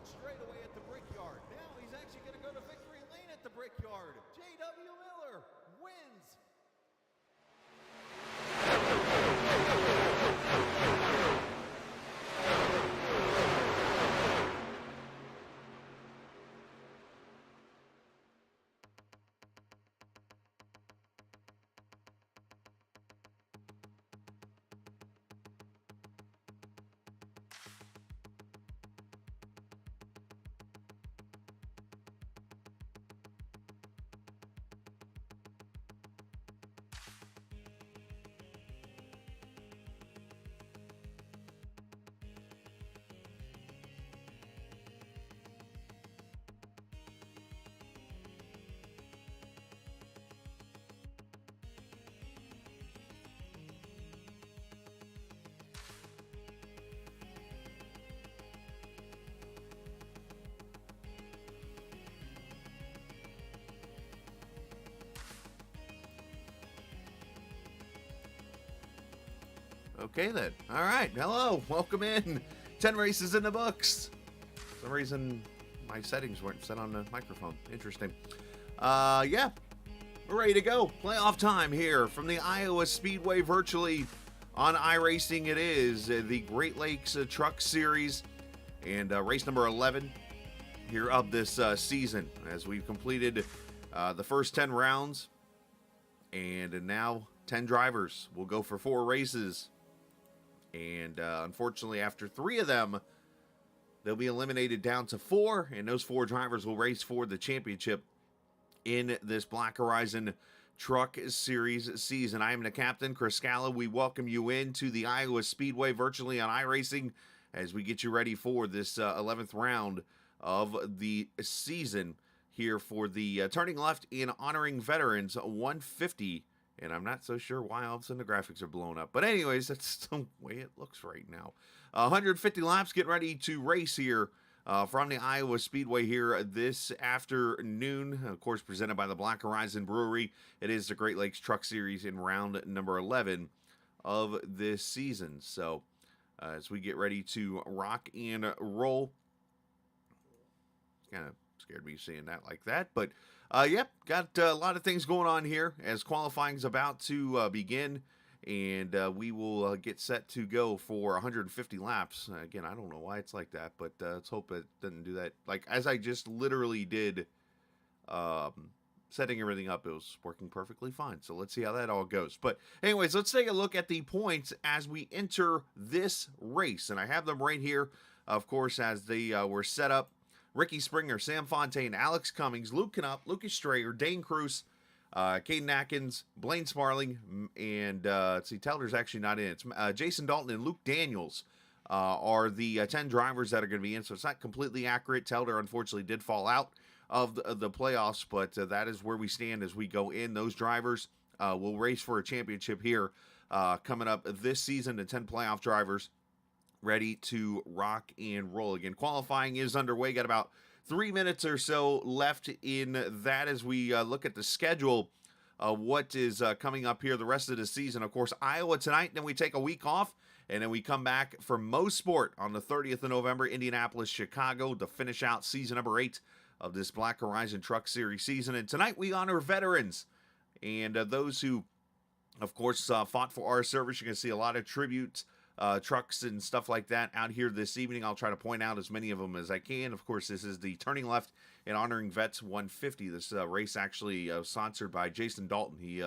straightaway at the Brickyard. Now he's actually going to go to victory lane at the Brickyard. J.W. Miller wins. Okay then. All right. Hello. Welcome in. 10 races in the books. For some reason, my settings weren't set on the microphone. Interesting. Yeah. We're ready to go. Playoff time here from the Iowa Speedway virtually on iRacing. It is the Great Lakes Truck Series and race number 11 here of this season as we've completed the first 10 rounds. And now 10 drivers will go for 4 races. And unfortunately, after 3 of them, they'll be eliminated down to 4. And those 4 drivers will race for the championship in this Black Horizon Truck Series season. I am the captain, Chris Scala. We welcome you into the Iowa Speedway virtually on iRacing as we get you ready for this 11th round of the season here for the Turning Left in Honoring Veterans 150. And I'm not so sure why all of a sudden the graphics are blown up. But anyways, that's the way it looks right now. 150 laps, get ready to race here from the Iowa Speedway here this afternoon. Of course, presented by the Black Horizon Brewery. It is the Great Lakes Truck Series in round number 11 of this season. So as we get ready to rock and roll, kind of scared me seeing that like that. But, yep, got a lot of things going on here as qualifying's about to begin. And we will get set to go for 150 laps. Again, I don't know why it's like that, but let's hope it doesn't do that. Like, as I just literally did setting everything up, it was working perfectly fine. So let's see how that all goes. But anyways, let's take a look at the points as we enter this race. And I have them right here, of course, as they were set up. Ricky Springer, Sam Fontaine, Alex Cummings, Luke Knupp, Lucas Strayer, Dane Cruz, Caden Atkins, Blaine Smarling, and let's see, Teller's actually not in. It's Jason Dalton and Luke Daniels are the 10 drivers that are going to be in, so it's not completely accurate. Teller, unfortunately, did fall out of the playoffs, but that is where we stand as we go in. Those drivers will race for a championship here coming up this season, the 10 playoff drivers ready to rock and roll. Again, qualifying is underway. Got about 3 minutes or so left in that as we look at the schedule. What is coming up here the rest of the season. Of course, Iowa tonight, then we take a week off, and then we come back for Most Sport on the 30th of November, Indianapolis, Chicago, to finish out season number 8 of this Black Horizon Truck Series season. And tonight we honor veterans and those who, of course, fought for our service. You're going to see a lot of tributes, trucks and stuff like that out here this evening. I'll try to point out as many of them as I can. Of course, this is the Turning Left in Honoring Vets 150. This race actually sponsored by Jason Dalton. He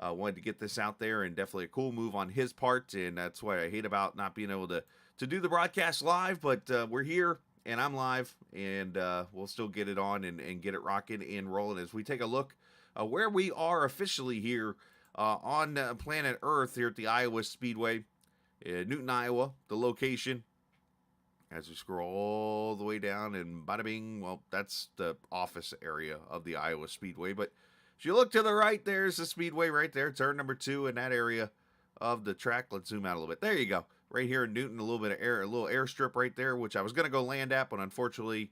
wanted to get this out there, and definitely a cool move on his part, and that's what I hate about not being able to do the broadcast live, but we're here, and I'm live, and we'll still get it on and get it rocking and rolling as we take a look where we are officially here on planet Earth here at the Iowa Speedway. Newton, Iowa, the location. As we scroll all the way down, and bada bing, well, that's the office area of the Iowa Speedway. But if you look to the right, there's the Speedway right there, turn number 2 in that area of the track. Let's zoom out a little bit. There you go. Right here in Newton, a little bit of air, a little airstrip right there, which I was going to go land at, but unfortunately,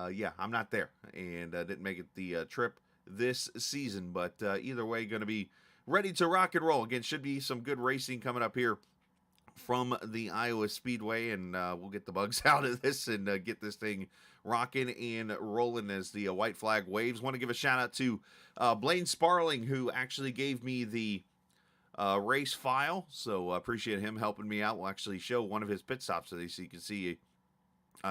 yeah, I'm not there, and didn't make it the trip this season. But either way, going to be ready to rock and roll. Again, should be some good racing coming up here from the Iowa Speedway, and we'll get the bugs out of this and get this thing rocking and rolling as the white flag waves. Want to give a shout out to Blaine Sparling, who actually gave me the race file, so appreciate him helping me out. We'll actually show one of his pit stops today so you can see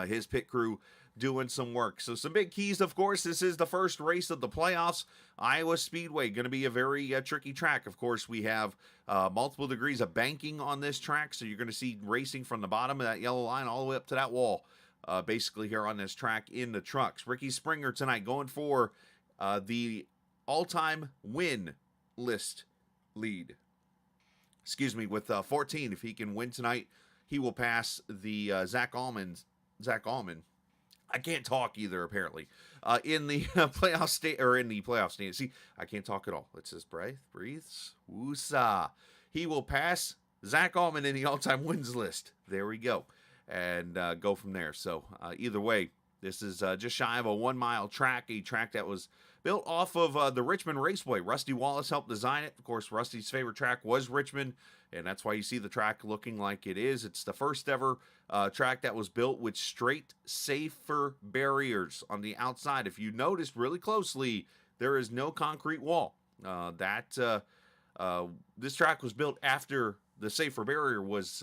his pit crew doing some work. So some big keys, of course. This is the first race of the playoffs. Iowa Speedway, going to be a very tricky track. Of course, we have multiple degrees of banking on this track, so you're going to see racing from the bottom of that yellow line all the way up to that wall, basically here on this track in the trucks. Ricky Springer tonight going for the all-time win list lead. Excuse me, with 14. If he can win tonight, he will pass the Zach Allman. I can't talk either, apparently. In the playoff state, or in the playoff stand. See, I can't talk at all. Let's just breathes. Woosah. He will pass Zach Allman in the all-time wins list. There we go. And go from there. So, either way, this is just shy of a 1 mile track, a track that was built off of the Richmond Raceway. Rusty Wallace helped design it. Of course, Rusty's favorite track was Richmond, and that's why you see the track looking like it is. It's the first ever track that was built with straight, safer barriers on the outside. If you noticed really closely, there is no concrete wall. This track was built after the safer barrier was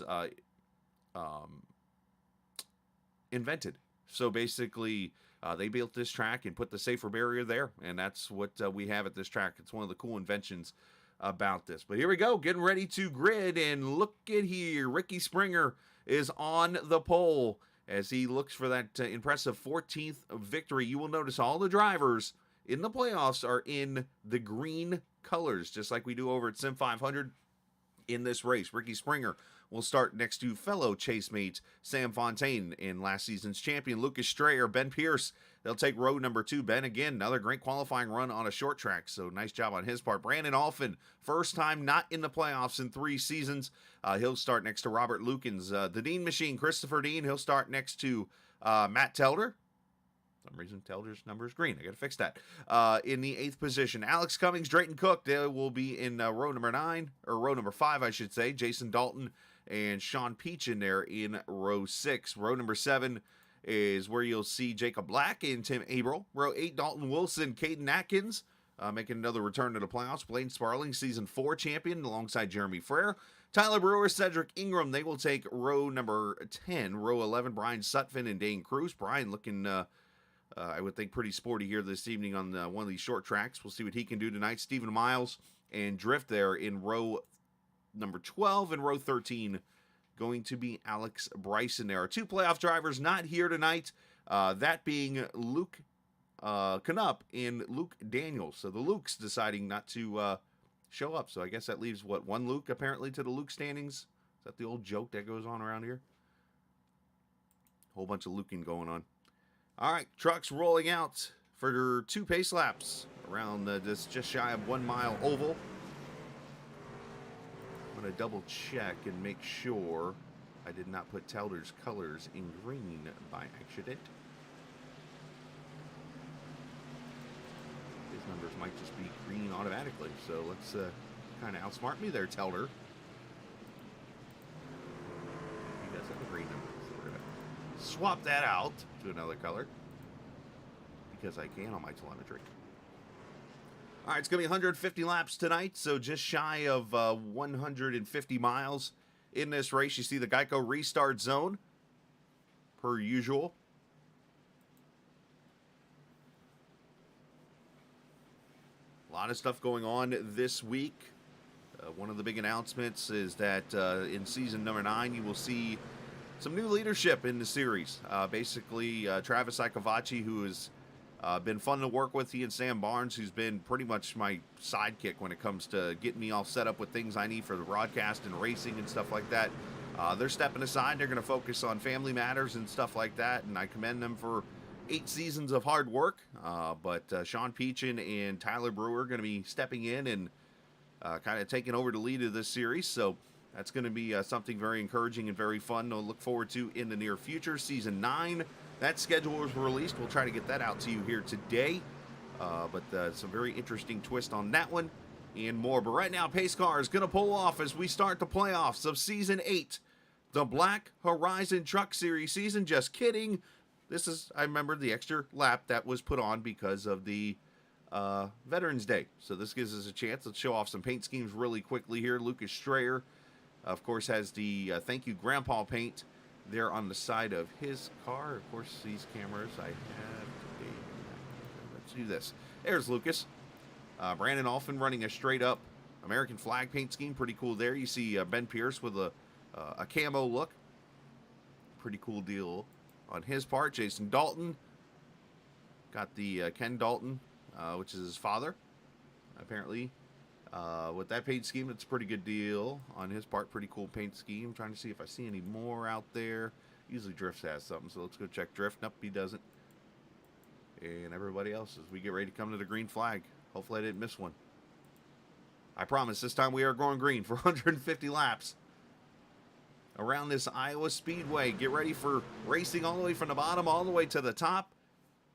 invented. So basically, they built this track and put the safer barrier there, and that's what we have at this track. It's one of the cool inventions about this. But here we go, getting ready to grid, and look at here. Ricky Springer is on the pole as he looks for that impressive 14th victory. You will notice all the drivers in the playoffs are in the green colors, just like we do over at Sim 500 in this race. Ricky Springer will start next to fellow chase mates Sam Fontaine and last season's champion Lucas Strayer, Ben Pierce. They'll take row number 2. Ben, again, another great qualifying run on a short track, so nice job on his part. Brandon Alphin, first time not in the playoffs in 3 seasons. He'll start next to Robert Lukens. The Dean Machine, Christopher Dean, he'll start next to Matt Telder. For some reason, Telder's number is green. I got to fix that. In the 8th position, Alex Cummings, Drayton Cook. They will be in row number 9, or row number 5, I should say. Jason Dalton and Sean Peach in there in row 6. Row number 7 is where you'll see Jacob Black and Tim Averill. Row 8, Dalton Wilson, Caden Atkins, making another return to the playoffs. Blaine Sparling, season 4 champion, alongside Jeremy Frere. Tyler Brewer, Cedric Ingram, they will take row number 10. Row 11, Brian Sutphin and Dane Cruz. Brian looking, I would think, pretty sporty here this evening on one of these short tracks. We'll see what he can do tonight. Stephen Miles and Drift there in row number 12, and row 13 going to be Alex Bryson. There are 2 playoff drivers not here tonight, that being Luke Canup and Luke Daniels. So the Lukes deciding not to show up. So I guess that leaves, what, 1 Luke apparently to the Luke standings? Is that the old joke that goes on around here? Whole bunch of Luking going on. All right, trucks rolling out for 2 pace laps around this just shy of 1 mile oval. I'm going to double check and make sure I did not put Telder's colors in green by accident. His numbers might just be green automatically, so let's kind of outsmart me there, Telder. He does have a green number, so we're going to swap that out to another color because I can on my telemetry. All right, it's going to be 150 laps tonight, so just shy of 150 miles in this race. You see the Geico restart zone, per usual. A lot of stuff going on this week. One of the big announcements is that in season number 9, you will see some new leadership in the series. Basically, Travis Icavacci, who is been fun to work with. He and Sam Barnes, who's been pretty much my sidekick when it comes to getting me all set up with things I need for the broadcast and racing and stuff like that. They're stepping aside. They're going to focus on family matters and stuff like that, and I commend them for 8 seasons of hard work. But Sean Peachin and Tyler Brewer are going to be stepping in and kind of taking over the lead of this series. So that's going to be something very encouraging and very fun to look forward to in the near future. Season 9. That schedule was released. We'll try to get that out to you here today. But some very interesting twist on that one and more. But right now, Pace Car is going to pull off as we start the playoffs of Season 8 the Black Horizon Truck Series season. Just kidding. This is, I remember, the extra lap that was put on because of the Veterans Day. So this gives us a chance. Let's show off some paint schemes really quickly here. Lucas Strayer, of course, has the Thank You Grandpa paint there on the side of his car. Of course, these cameras I have today. Let's do this. There's Lucas. Brandon Alphin running a straight up American flag paint scheme. Pretty cool there. You see Ben Pierce with a camo look. Pretty cool deal on his part. Jason Dalton got the Ken Dalton, which is his father, apparently. With that paint scheme, it's a pretty good deal on his part. Pretty cool paint scheme. I'm trying to see if I see any more out there. Usually Drift has something, so let's go check Drift. Nope, he doesn't. And everybody else as we get ready to come to the green flag. Hopefully I didn't miss one. I promise this time we are going green for 150 laps around this Iowa Speedway. Get ready for racing all the way from the bottom all the way to the top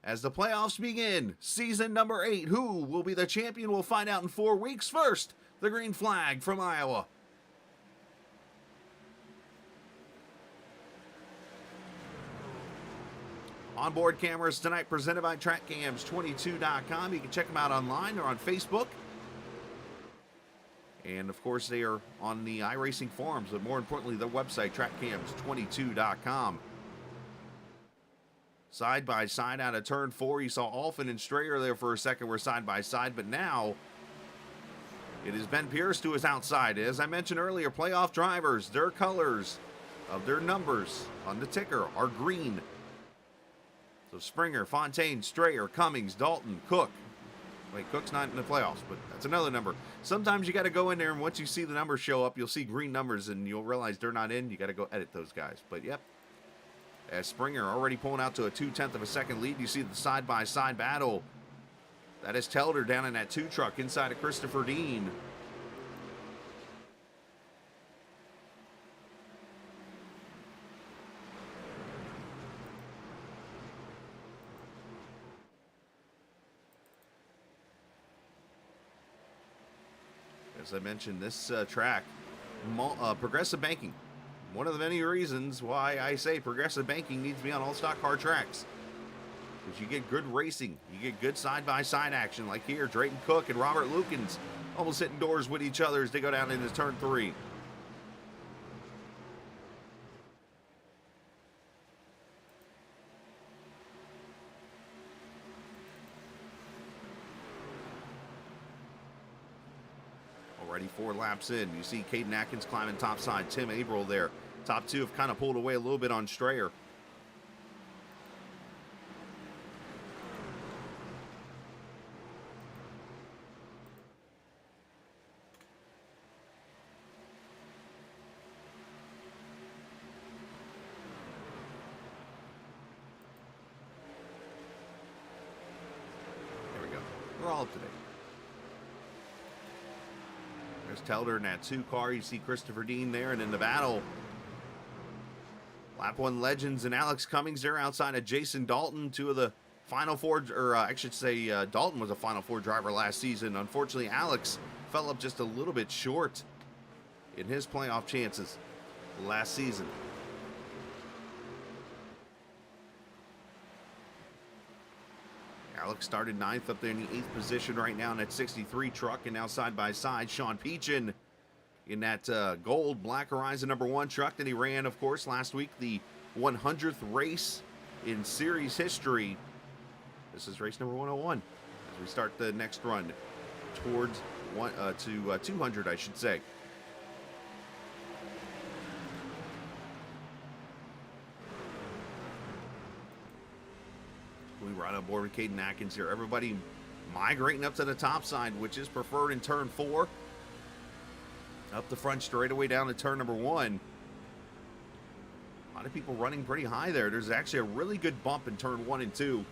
as the playoffs begin. Season number 8. Who will be the champion? We'll find out in 4 weeks. First, the green flag from Iowa. Onboard cameras tonight presented by TrackCams22.com. You can check them out online or on Facebook. And, of course, they are on the iRacing forums, but more importantly, their website, TrackCams22.com. Side by side out of turn 4, you saw Alphin and Strayer there for a second were side by side, but now it is Ben Pierce to his outside. As I mentioned earlier, playoff drivers, their colors of their numbers on the ticker are green. So Springer, Fontaine, Strayer, Cummings, Dalton, Cook. Wait, Cook's not in the playoffs, but that's another number. Sometimes you got to go in there, and once you see the numbers show up, you'll see green numbers, and you'll realize they're not in. You got to go edit those guys. But, yep. As Springer already pulling out to a 0.2 of a second lead, you see the side-by-side battle. That is Telder down in that 2 truck inside of Christopher Dean. As I mentioned, this track, progressive banking. One of the many reasons why I say progressive banking needs to be on all stock car tracks. Because you get good racing. You get good side-by-side action. Like here, Drayton Cook and Robert Lukens almost hitting doors with each other as they go down into turn 3. Already 4 laps in. You see Caden Atkins climbing topside. Tim Averill there. Top 2 have kind of pulled away a little bit on Strayer. There we go. We're all up to date. There's Telder in that 2 car. You see Christopher Dean there, and in the battle, Lap 1 legends and Alex Cummings there outside of Jason Dalton, 2 of the Final 4, or I should say Dalton was a Final 4 driver last season. Unfortunately, Alex fell up just a little bit short in his playoff chances last season. Alex started 9th up there in the 8th position right now in that 63 truck, and now side by side, Sean Peachin in that gold Black Horizon #1 truck that he ran, of course, last week, the 100th race in series history. This is race number 101 as we start the next run towards 200, I should say. We ride on board with Caden Atkins here. Everybody migrating up to the top side, which is preferred in turn 4. Up the front straightaway down to turn number 1. A lot of people running pretty high there. There's actually a really good bump in turn 1 and 2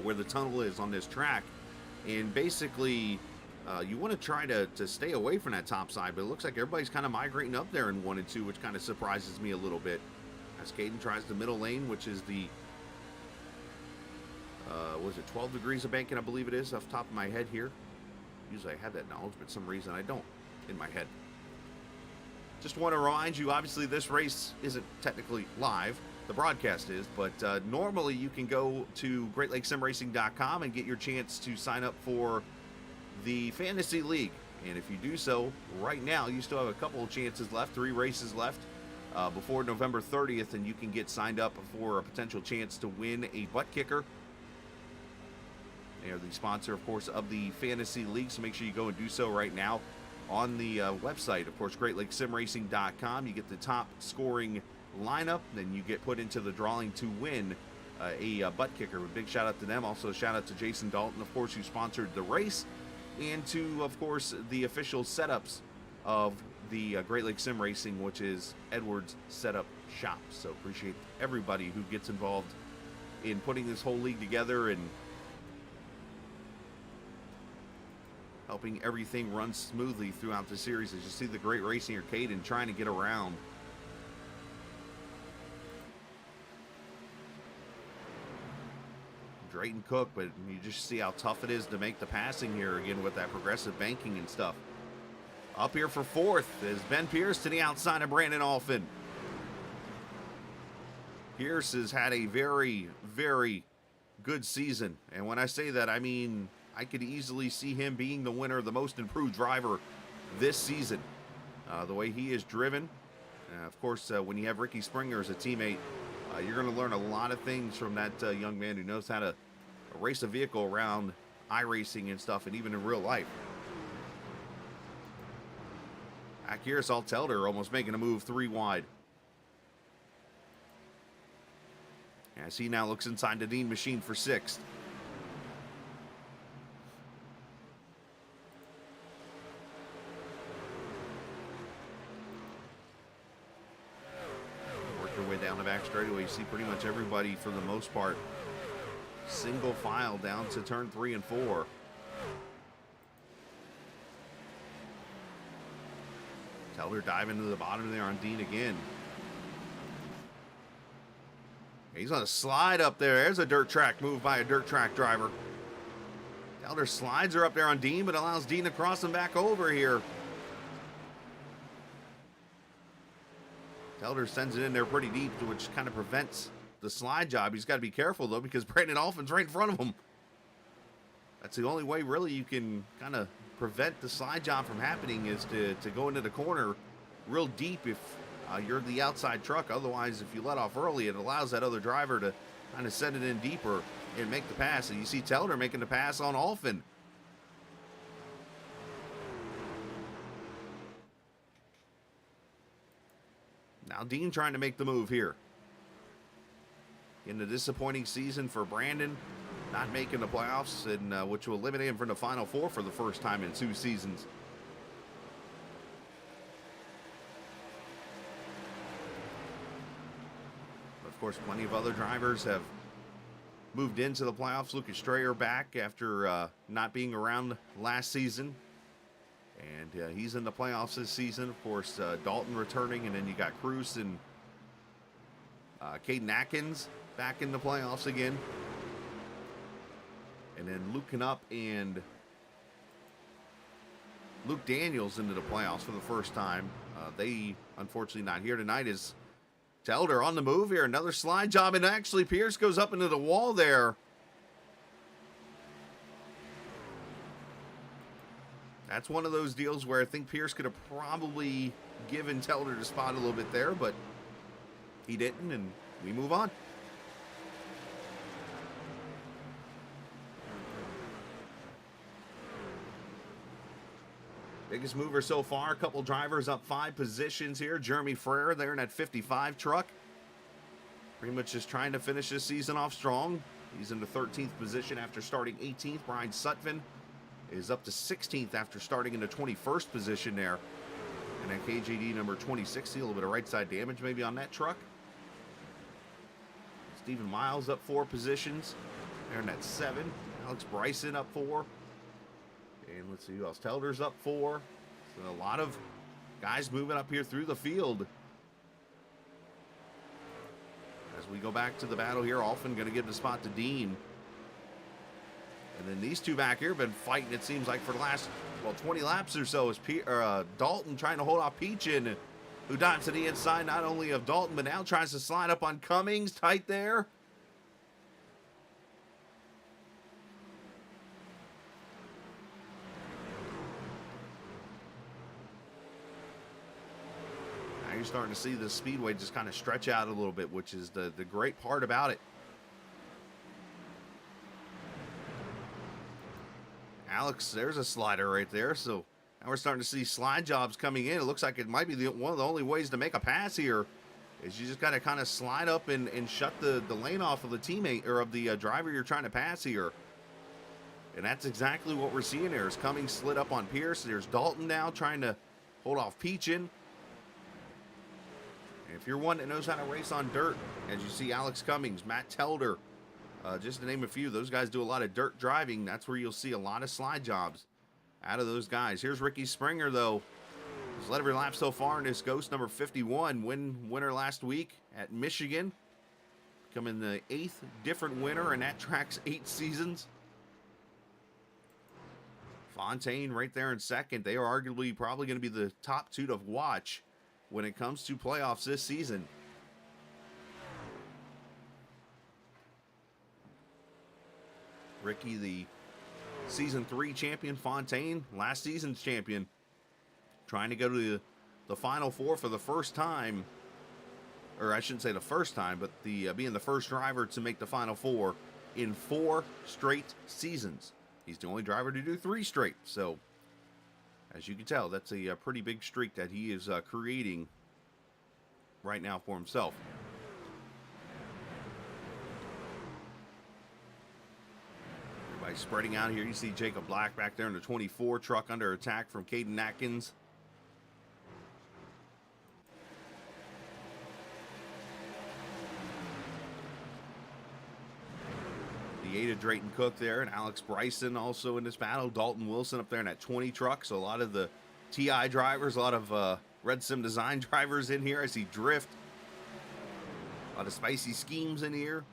where the tunnel is on this track. And basically, you want to try to stay away from that top side, but it looks like everybody's kind of migrating up there in 1 and 2, which kind of surprises me a little bit. As Caden tries the middle lane, which is the, was it 12 degrees of banking, I believe it is, off the top of my head here. Usually I have that knowledge, but for some reason I don't in my head. Just want to remind you, obviously this race isn't technically live. The broadcast is, but normally you can go to GreatLakesSimRacing.com and get your chance to sign up for the Fantasy League. And if you do so right now, you still have a couple of chances left, 3 races left before November 30th, and you can get signed up for a potential chance to win a butt kicker. They are the sponsor, of course, of the Fantasy League, so make sure you go and do so right now on the website. Of course, GreatLakesSimRacing.com. You get the top scoring lineup, then you get put into the drawing to win a butt kicker. A big shout out to them. Also, a shout out to Jason Dalton, of course, who sponsored the race, and to, of course, the official setups of the Great Lakes Sim Racing, which is Edwards Setup Shop. So appreciate everybody who gets involved in putting this whole league together and helping everything run smoothly throughout the series. As you see the Great Racing Arcade and trying to get around. Drayton Cook, but you just see how tough it is to make the passing here again with that progressive banking and stuff. Up here for 4th is Ben Pierce to the outside of Brandon Alphin. Pierce has had a very, very good season. And when I say that, I mean, I could easily see him being the winner of the most improved driver this season. The way he is driven. Of course, when you have Ricky Springer as a teammate, you're going to learn a lot of things from that young man who knows how to race a vehicle around iRacing and stuff, and even in real life. Back here, Salt Telder almost making a move 3 wide. As he now looks inside the Dean machine for 6th. Work your way down the back straightaway. You see pretty much everybody, for the most part, single file down to turn 3 and 4. Telder diving to the bottom there on Dean again. He's on a slide up there. There's a dirt track move by a dirt track driver. Telder slides her up there on Dean, but allows Dean to cross him back over here. Telder sends it in there pretty deep, which kind of prevents the slide job. He's got to be careful, though, because Brandon Alphin's right in front of him. That's the only way, really, you can kind of prevent the slide job from happening, is to go into the corner real deep if you're the outside truck. Otherwise, if you let off early, it allows that other driver to kind of send it in deeper and make the pass. And you see Telder making the pass on Alphin. Now Dean trying to make the move here. In a disappointing season for Brandon, not making the playoffs, and which will eliminate him from the Final Four for the first time in 2 seasons. Of course, plenty of other drivers have moved into the playoffs. Lucas Strayer back after not being around last season. And he's in the playoffs this season. Of course, Dalton returning, and then you got Cruz and Caden Atkins back in the playoffs again. And then Luke Knupp and Luke Daniels into the playoffs for the first time. They, unfortunately, not here tonight. Is Telder on the move here. Another slide job, and actually Pierce goes up into the wall there. That's one of those deals where I think Pierce could have probably given Telder the spot a little bit there, but he didn't, and we move on. Biggest mover so far, a couple drivers up 5 positions here. Jeremy Frere there in that 55 truck. Pretty much just trying to finish this season off strong. He's in the 13th position after starting 18th. Brian Sutphin is up to 16th after starting in the 21st position there. And that KJD number 2060, a little bit of right side damage maybe on that truck. Stephen Miles up 4 positions. There in that 7. Alex Bryson up 4. And let's see who else. Telder's up 4. So a lot of guys moving up here through the field. As we go back to the battle here, Alphin going to give the spot to Dean. And then these two back here have been fighting, it seems like, for the last, well, 20 laps or so. Is Dalton trying to hold off Peach, and who dives to the inside not only of Dalton, but now tries to slide up on Cummings. Tight there. Now you're starting to see the speedway just kind of stretch out a little bit, which is the great part about it. Alex, there's a slider right there. So now we're starting to see slide jobs coming in. It looks like it might be one of the only ways to make a pass here is you just got to kind of slide up and shut the lane off of the teammate or of the driver you're trying to pass here. And that's exactly what we're seeing here. Is Cummings slid up on Pierce. There's Dalton now trying to hold off Peachin. And if you're one that knows how to race on dirt, as you see Alex Cummings, Matt Telder, just to name a few, those guys do a lot of dirt driving. That's where you'll see a lot of slide jobs out of those guys. Here's Ricky Springer, though. He's led every lap so far in this Ghost number 51. Winner last week at Michigan. Becoming the 8th different winner, and that track's 8 seasons. Fontaine right there in second. They are arguably probably going to be the top 2 to watch when it comes to playoffs this season. Ricky, the Season 3 champion. Fontaine, last season's champion. Trying to go to the Final Four for the first time. Or I shouldn't say the first time, but being the first driver to make the Final Four in 4 straight seasons. He's the only driver to do 3 straight. So, as you can tell, that's a pretty big streak that he is creating right now for himself. Everybody spreading out here. You see Jacob Black back there in the 24 truck under attack from Caden Atkins. The 8 of Drayton Cook there, and Alex Bryson also in this battle. Dalton Wilson up there in that 20 truck. So a lot of the TI drivers, a lot of Red Sim Design drivers in here. I see Drift. A lot of spicy schemes in here.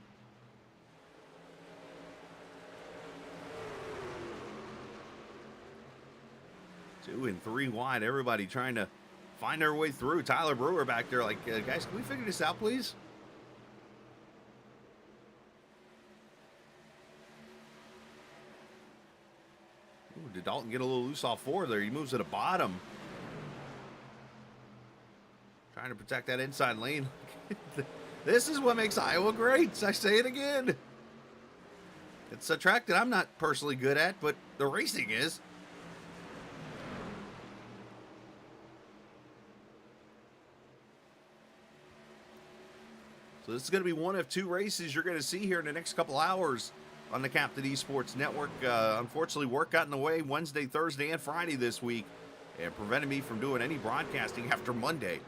2 and 3 wide. Everybody trying to find their way through. Tyler Brewer back there like, guys, can we figure this out, please? Ooh, did Dalton get a little loose off 4 there? He moves to the bottom. Trying to protect that inside lane. This is what makes Iowa great. I say it again. It's a track that I'm not personally good at, but the racing is. So this is going to be one of 2 races you're going to see here in the next couple hours on the Captain Esports Network. Unfortunately, work got in the way Wednesday, Thursday, and Friday this week and prevented me from doing any broadcasting after Monday.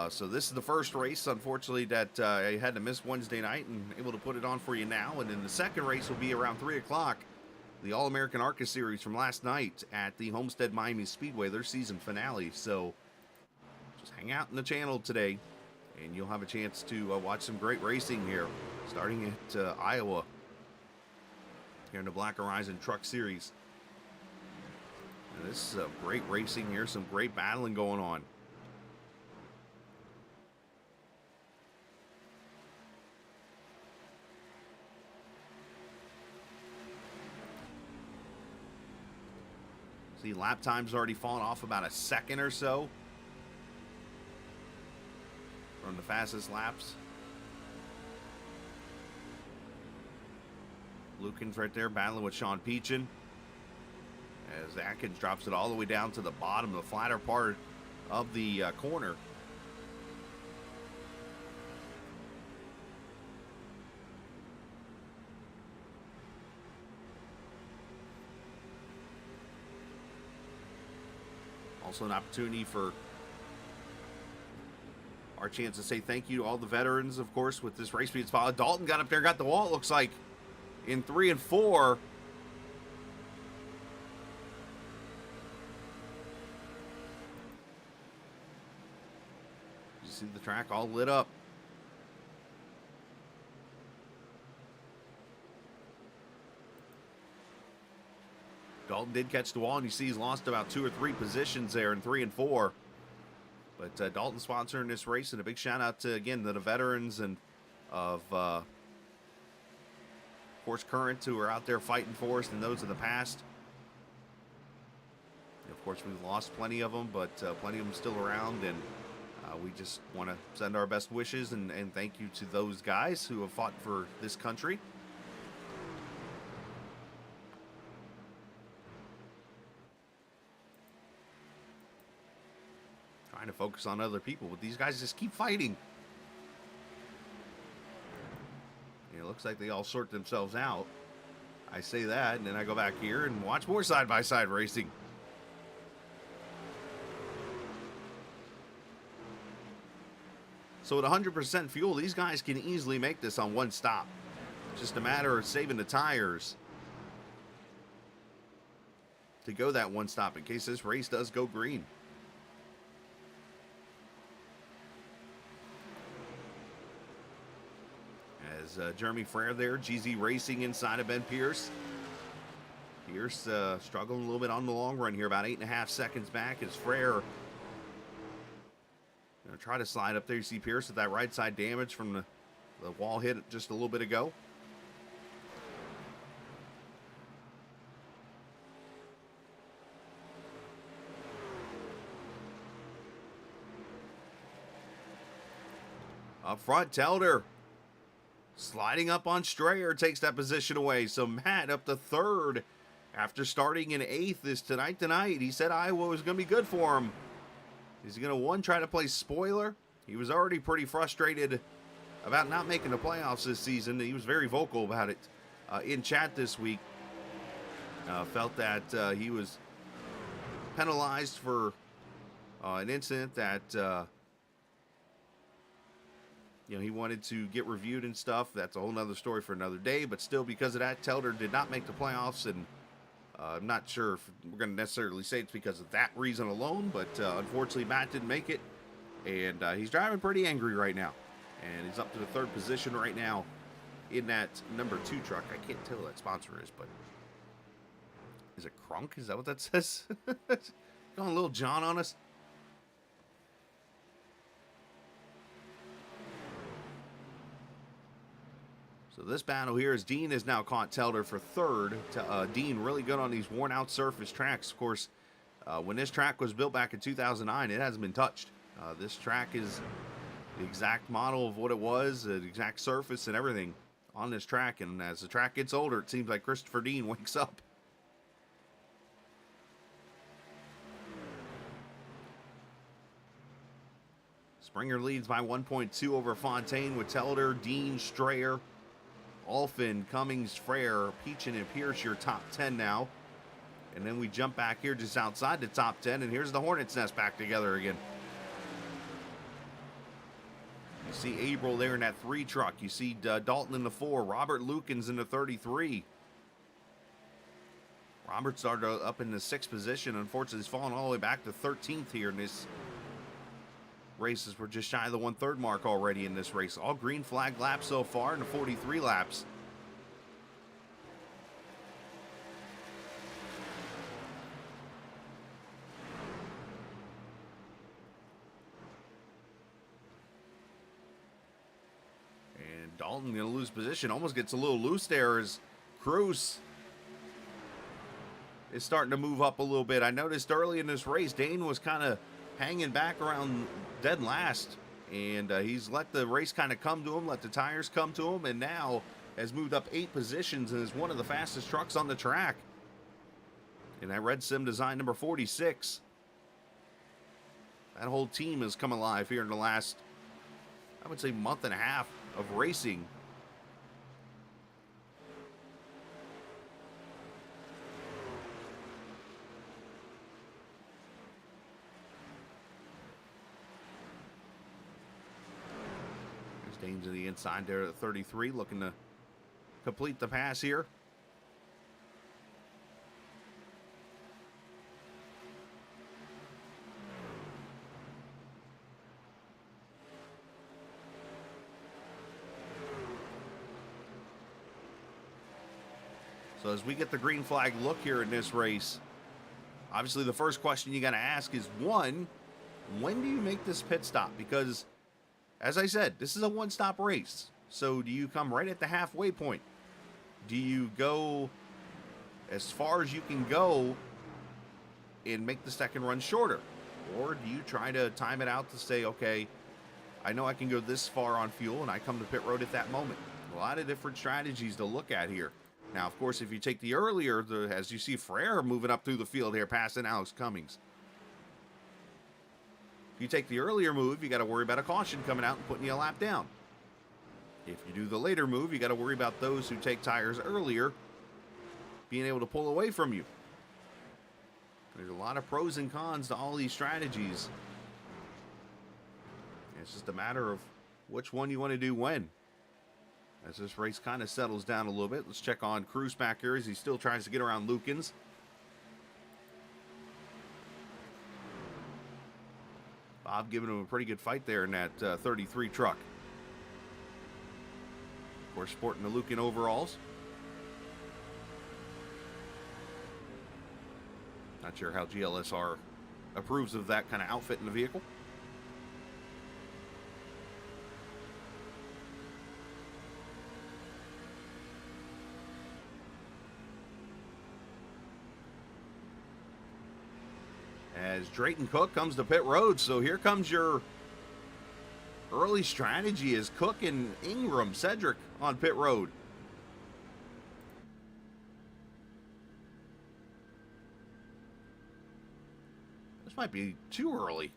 So this is the first race, unfortunately, that I had to miss Wednesday night and able to put it on for you now. And then the second race will be around 3 o'clock, the All-American ARCA Series from last night at the Homestead Miami Speedway, their season finale. So just hang out in the channel today, and you'll have a chance to watch some great racing here, starting at Iowa, here in the Black Horizon Truck Series. And this is great racing here, some great battling going on. See, lap time's already fallen off about a second or so from the fastest laps. Lukens right there battling with Sean Peachin as Atkins drops it all the way down to the bottom, the flatter part of the corner. Also an opportunity for our chance to say thank you to all the veterans, of course, with this race speed spot. Dalton got up there, got the wall, it looks like, in 3 and 4. You see the track all lit up. Dalton did catch the wall, and you see he's lost about 2 or 3 positions there in 3 and 4. But Dalton sponsoring this race, and a big shout out to, again, the veterans and of course, current who are out there fighting for us and those of the past. And of course, we've lost plenty of them, but plenty of them still around, and we just want to send our best wishes and thank you to those guys who have fought for this country. Trying to focus on other people, but these guys just keep fighting. It looks like they all sort themselves out. I say that, and then I go back here and watch more side-by-side racing. So at 100% fuel, these guys can easily make this on one stop. It's just a matter of saving the tires to go that one stop in case this race does go green. Jeremy Frere there, GZ Racing inside of Ben Pierce. Pierce struggling a little bit on the long run here, about 8.5 seconds back as Frere gonna try to slide up there. You see Pierce with that right side damage from the wall hit just a little bit ago. Up front, Telder sliding up on Strayer, takes that position away. So Matt up to third after starting in 8th is tonight. He said Iowa was going to be good for him. He's going to, one, try to play spoiler. He was already pretty frustrated about not making the playoffs this season. He was very vocal about it in chat this week. Felt that he was penalized for an incident that he wanted to get reviewed and stuff. That's a whole nother story for another day. But still, because of that, Telder did not make the playoffs. And I'm not sure if we're going to necessarily say it's because of that reason alone. But unfortunately, Matt didn't make it. And he's driving pretty angry right now. And he's up to the 3rd position right now in that number 2 truck. I can't tell who that sponsor is, but is it Crunk? Is that what that says? Going Little John on us. So this battle here is Dean has now caught Telder for 3rd. Dean really good on these worn out surface tracks. Of course, when this track was built back in 2009, it hasn't been touched. This track is the exact model of what it was, the exact surface and everything on this track. And as the track gets older, it seems like Christopher Dean wakes up. Springer leads by 1.2 over Fontaine with Telder, Dean, Strayer, Alfin, Cummings, Frere, Peachin, and Pierce, your top 10 now. And then we jump back here just outside the top 10, and here's the Hornets' Nest back together again. You see April there in that 3 truck. You see Dalton in the 4, Robert Lukens in the 33. Robert started up in the 6th position. Unfortunately, he's fallen all the way back to 13th here in this races. We're just shy of the 1/3 mark already in this race. All green flag laps so far in the 43 laps. And Dalton gonna lose position. Almost gets a little loose there as Cruz is starting to move up a little bit. I noticed early in this race, Dane was kind of hanging back around dead last, and he's let the race kind of come to him, let the tires come to him, and now has moved up 8 positions and is one of the fastest trucks on the track in that Red Sim design number 46. That whole team has come alive here in the last, I would say, month and a half of racing. Dane's to the inside there at 33, looking to complete the pass here. So as we get the green flag look here in this race, obviously the first question you got to ask is, one, when do you make this pit stop? Because, as I said, this is a one-stop race. So do you come right at the halfway point? Do you go as far as you can go and make the second run shorter? Or do you try to time it out to say, okay, I know I can go this far on fuel, and I come to pit road at that moment? A lot of different strategies to look at here. Now, of course, if you take the earlier, as you see Frere moving up through the field here, passing Alex Cummings. If you take the earlier move, you got to worry about a caution coming out and putting you a lap down. If you do the later move, you got to worry about those who take tires earlier being able to pull away from you. There's a lot of pros and cons to all these strategies. It's just a matter of which one you want to do when. As this race kind of settles down a little bit, let's check on Cruz back here as he still tries to get around Lukens. Bob giving him a pretty good fight there in that 33 truck. Of course, sporting the Luken overalls. Not sure how GLSR approves of that kind of outfit in the vehicle. As Drayton Cook comes to pit road, so here comes your early strategy is Cook and Ingram, Cedric on pit road. This might be too early.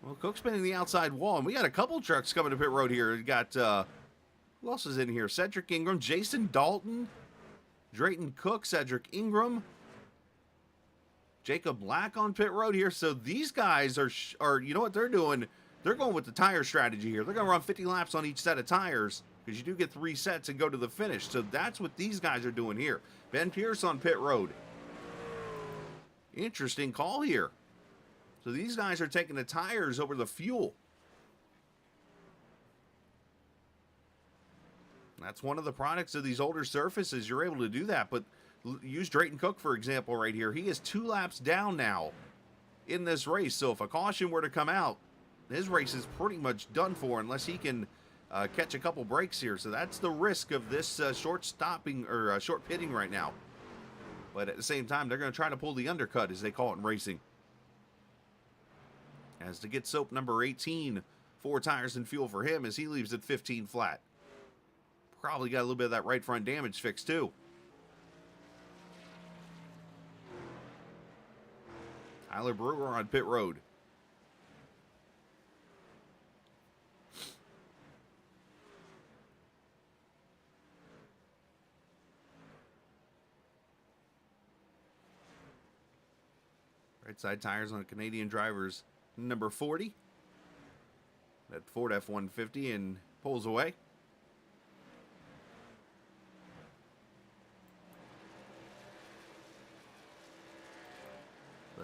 Well, Cook's been in the outside wall, and we got a couple trucks coming to pit road here. We got, who else is in here? Cedric Ingram, Jason Dalton, Drayton Cook, Cedric Ingram, Jacob Black on pit road here. So these guys are you know what they're doing? They're going with the tire strategy here. They're going to run 50 laps on each set of tires because you do get 3 sets and go to the finish. So that's what these guys are doing here. Ben Pierce on pit road. Interesting call here. So these guys are taking the tires over the fuel. That's one of the products of these older surfaces. You're able to do that, but use Drayton Cook, for example, right here. He is 2 laps down now in this race. So if a caution were to come out, his race is pretty much done for unless he can catch a couple breaks here. So that's the risk of this short stopping or short pitting right now. But at the same time, they're going to try to pull the undercut, as they call it in racing. As to get soap number 18, 4 tires and fuel for him as he leaves at 15 flat. Probably got a little bit of that right front damage fixed too. Tyler Brewer on pit road. Right side tires on Canadian drivers number 40. That Ford F-150 and pulls away.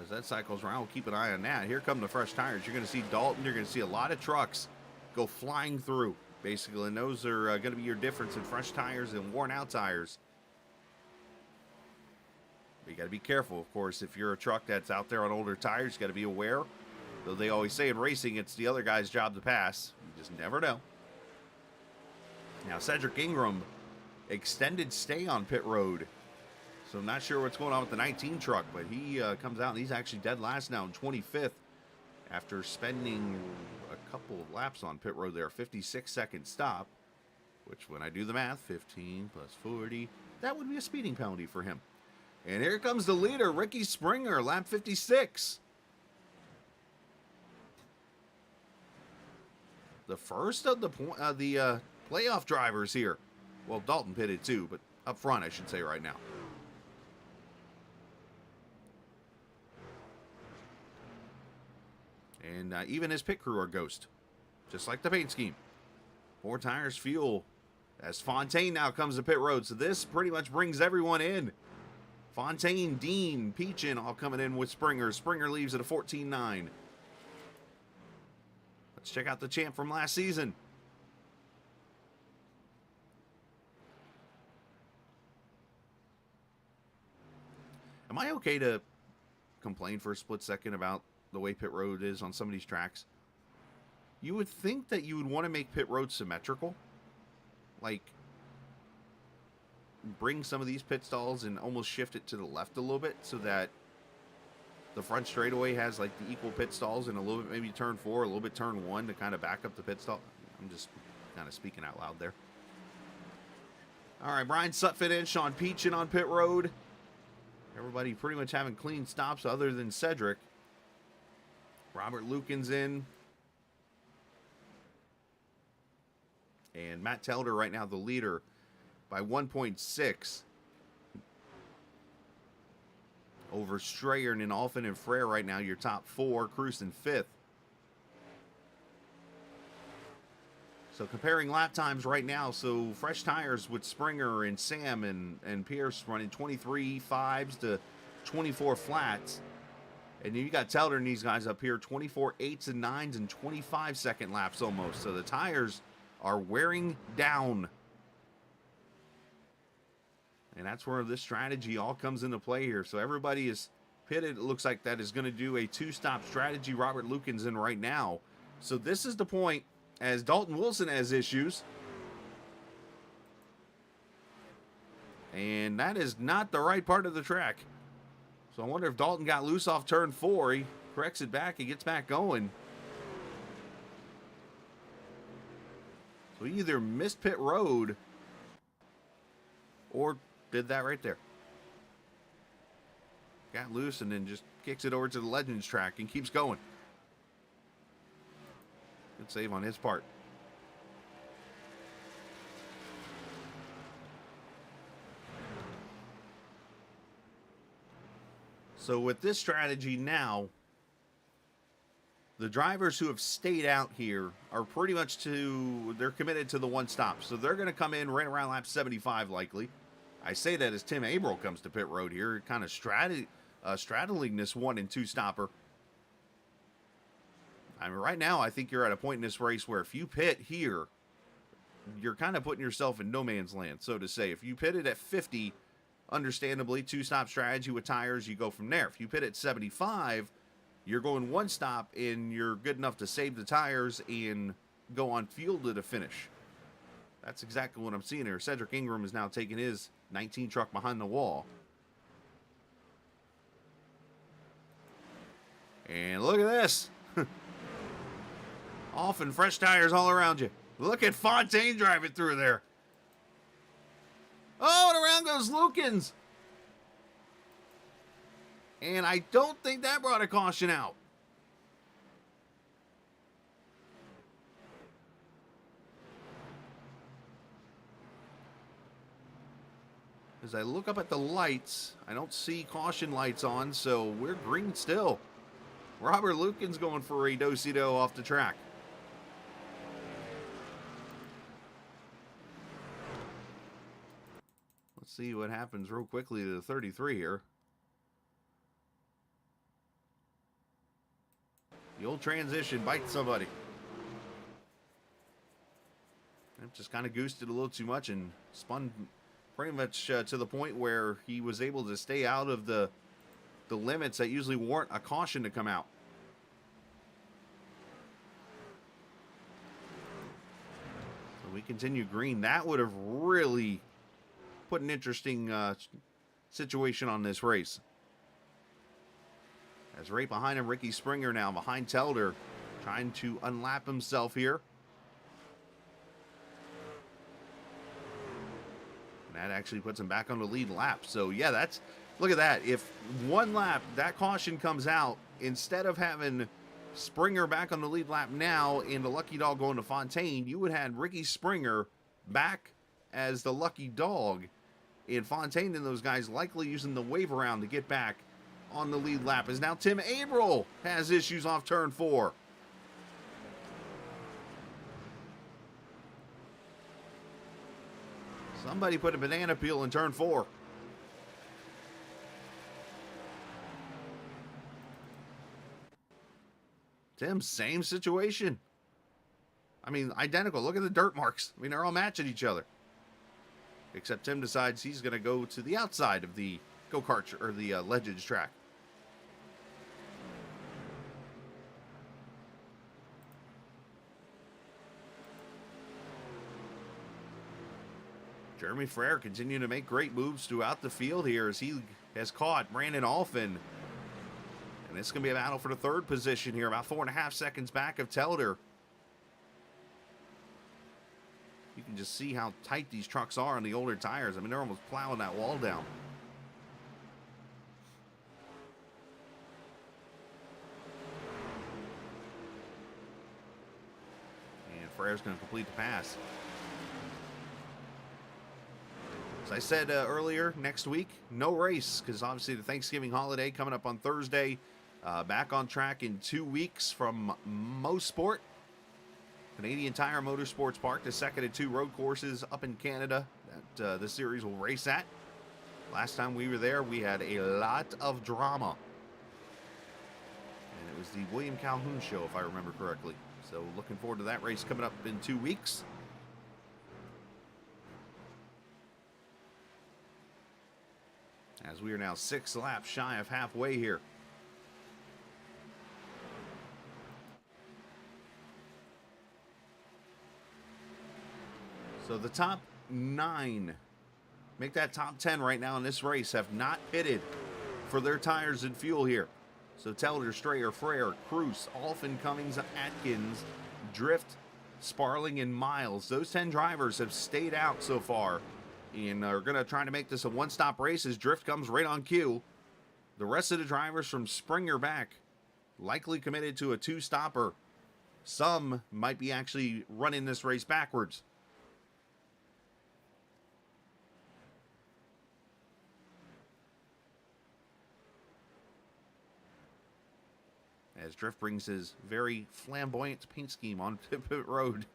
As that cycles around, we'll keep an eye on that. Here come the fresh tires. You're going to see Dalton. You're going to see a lot of trucks go flying through, basically. And those are going to be your difference in fresh tires and worn out tires. But you got to be careful, of course. If you're a truck that's out there on older tires, you got to be aware. Though they always say in racing, it's the other guy's job to pass. You just never know. Now, Cedric Ingram, extended stay on pit road. So I'm not sure what's going on with the 19 truck, but he comes out and he's actually dead last now in 25th after spending a couple of laps on pit road there. 56-second stop, which when I do the math, 15 plus 40, that would be a speeding penalty for him. And here comes the leader, Ricky Springer, lap 56. The first of the playoff drivers here. Well, Dalton pitted too, but up front, I should say right now. And even his pit crew are ghost, just like the paint scheme. 4 tires, fuel. As Fontaine now comes to pit road. So this pretty much brings everyone in. Fontaine, Dean, Peachin all coming in with Springer. Springer leaves at a 14.9. Let's check out the champ from last season. Am I okay to complain for a split second about the way pit road is on some of these tracks. You would think that you would want to make pit road symmetrical. Like, bring some of these pit stalls and almost shift it to the left a little bit so that the front straightaway has like the equal pit stalls and a little bit maybe turn 4, a little bit turn 1 to kind of back up the pit stall. I'm just kind of speaking out loud there. All right, Brian Sutphin in, Sean Peachin on pit road. Everybody pretty much having clean stops other than Cedric. Robert Lukens in. And Matt Telder right now the leader by 1.6. Over Strayer and Alphin and Frere right now, your top 4. Cruz in 5th. So comparing lap times right now, so fresh tires with Springer and Sam and Pierce running 23 5s to 24 flats. And then you got Telder and these guys up here, 24 8s and 9s and 25 second laps almost. So the tires are wearing down. And that's where this strategy all comes into play here. So everybody is pitted. It looks like that is going to do a 2-stop strategy. Robert Lukens in right now. So this is the point as Dalton Wilson has issues. And that is not the right part of the track. So I wonder if Dalton got loose off turn 4. He corrects it back. He gets back going. So he either missed pit road or did that right there. Got loose and then just kicks it over to the Legends track and keeps going. Good save on his part. So with this strategy now, the drivers who have stayed out here are pretty much they're committed to the one stop. So they're going to come in right around lap 75 likely. I say that as Tim Averill comes to pit road here, kind of straddling this 1 and 2 stopper. I mean, right now, I think you're at a point in this race where if you pit here, you're kind of putting yourself in no man's land, so to say. If you pitted at 50, understandably, 2-stop strategy with tires, you go from there. If you pit at 75, you're going 1 stop, and you're good enough to save the tires and go on fuel to the finish. That's exactly what I'm seeing here. Cedric Ingram is now taking his 19 truck behind the wall. And look at this. Off and fresh tires all around you. Look at Fontaine driving through there. Oh, and around goes Lukens. And I don't think that brought a caution out. As I look up at the lights, I don't see caution lights on, so we're green still. Robert Lukens going for a do-si-do off the track. Let's see what happens real quickly to the 33 here. The old transition bites somebody. It just kind of goosed it a little too much and spun pretty much to the point where he was able to stay out of the limits that usually warrant a caution to come out. So we continue green. That would have really put an interesting situation on this race. As right behind him, Ricky Springer now behind Telder, trying to unlap himself here. And that actually puts him back on the lead lap. So yeah, look at that. If one lap, that caution comes out, instead of having Springer back on the lead lap now and the lucky dog going to Fontaine, you would have had Ricky Springer back as the lucky dog. And Fontaine and those guys likely using the wave around to get back on the lead lap. As now Tim Averill has issues off turn 4. Somebody put a banana peel in turn 4. Tim, same situation. I mean, identical. Look at the dirt marks. I mean, they're all matching each other. Except Tim decides he's going to go to the outside of the go-kart or the Legends track. Jeremy Frere continuing to make great moves throughout the field here as he has caught Brandon Alphin. And it's going to be a battle for the third position here, about 4.5 seconds back of Telder. You can just see how tight these trucks are on the older tires. I mean, they're almost plowing that wall down. And Frere's going to complete the pass. As I said earlier, next week, no race, because obviously the Thanksgiving holiday coming up on Thursday. Back on track in 2 weeks from Mosport, Canadian Tire Motorsports Park, the second of 2 road courses up in Canada that this series will race at. Last time we were there, we had a lot of drama. And it was the William Calhoun show, if I remember correctly. So looking forward to that race coming up in 2 weeks. As we are now 6 laps shy of halfway here. So the top 9, make that top 10 right now in this race, have not pitted for their tires and fuel here. So Telder, Strayer, Frere, Cruz, Alphin, Cummings, Atkins, Drift, Sparling, and Miles. Those 10 drivers have stayed out so far and are going to try to make this a one-stop race as Drift comes right on cue. The rest of the drivers from Springer back likely committed to a 2-stopper. Some might be actually running this race backwards. As Drift brings his very flamboyant paint scheme on pit road.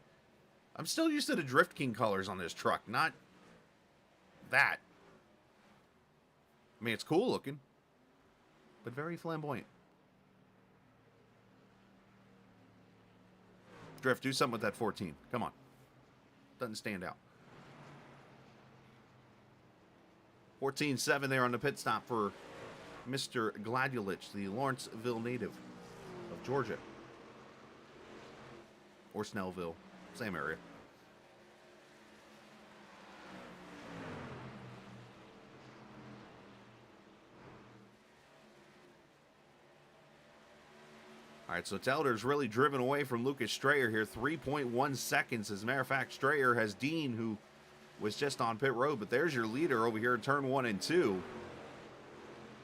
I'm still used to the Drift King colors on this truck, not that. I mean, it's cool looking, but very flamboyant. Drift, do something with that 14. Come on. Doesn't stand out. 14.7 there on the pit stop for Mr. Gladulich, the Lawrenceville native of Georgia. Or Snellville. Same area. All right, so Telder's really driven away from Lucas Strayer here. 3.1 seconds. As a matter of fact, Strayer has Dean, who was just on pit road. But there's your leader over here in turn 1 and 2.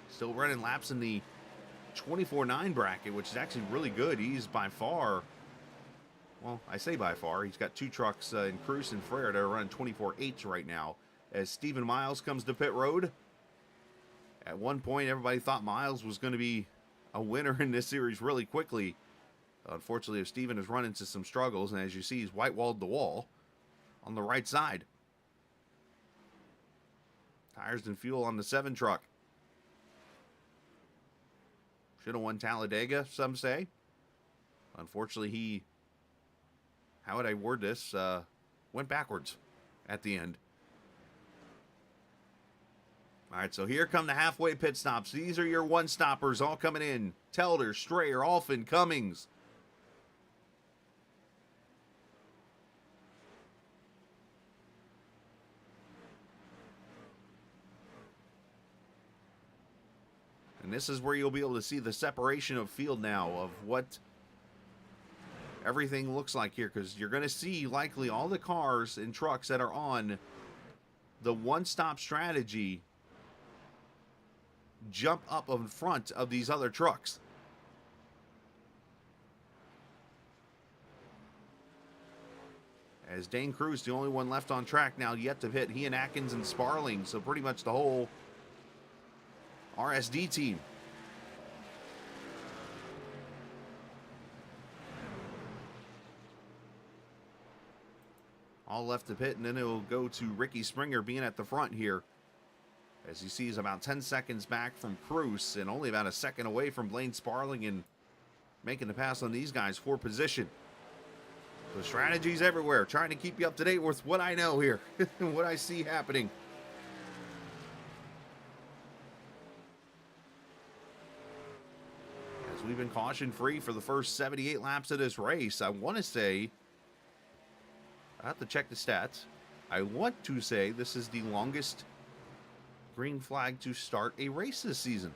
Still running laps in the 24.9 bracket, which is actually really good. He's by far, well, I say by far, he's got 2 trucks in Cruz and Frere that are running 24.8s right now. As Stephen Miles comes to pit road. At one point, everybody thought Miles was going to be a winner in this series really quickly. Unfortunately, Stephen has run into some struggles, and as you see, he's white-walled the wall on the right side. Tires and fuel on the 7 truck. Should have won Talladega, some say. Unfortunately, he, how would I word this, went backwards at the end. All right, so here come the halfway pit stops. These are your one-stoppers all coming in. Telder, Strayer, Alphin, Cummings. And this is where you'll be able to see the separation of field now of what everything looks like here, because you're going to see likely all the cars and trucks that are on the one-stop strategy jump up in front of these other trucks. As Dane Cruz, the only one left on track now yet to hit. He and Atkins and Sparling, so pretty much the whole RSD team. All left to pit, and then it'll go to Ricky Springer being at the front here. As you see, he's about 10 seconds back from Cruz and only about a second away from Blaine Sparling and making the pass on these guys for position. The strategies everywhere, trying to keep you up to date with what I know here, what I see happening. As we've been caution-free for the first 78 laps of this race, I want to say, I have to check the stats. I want to say this is the longest green flag to start a race this season.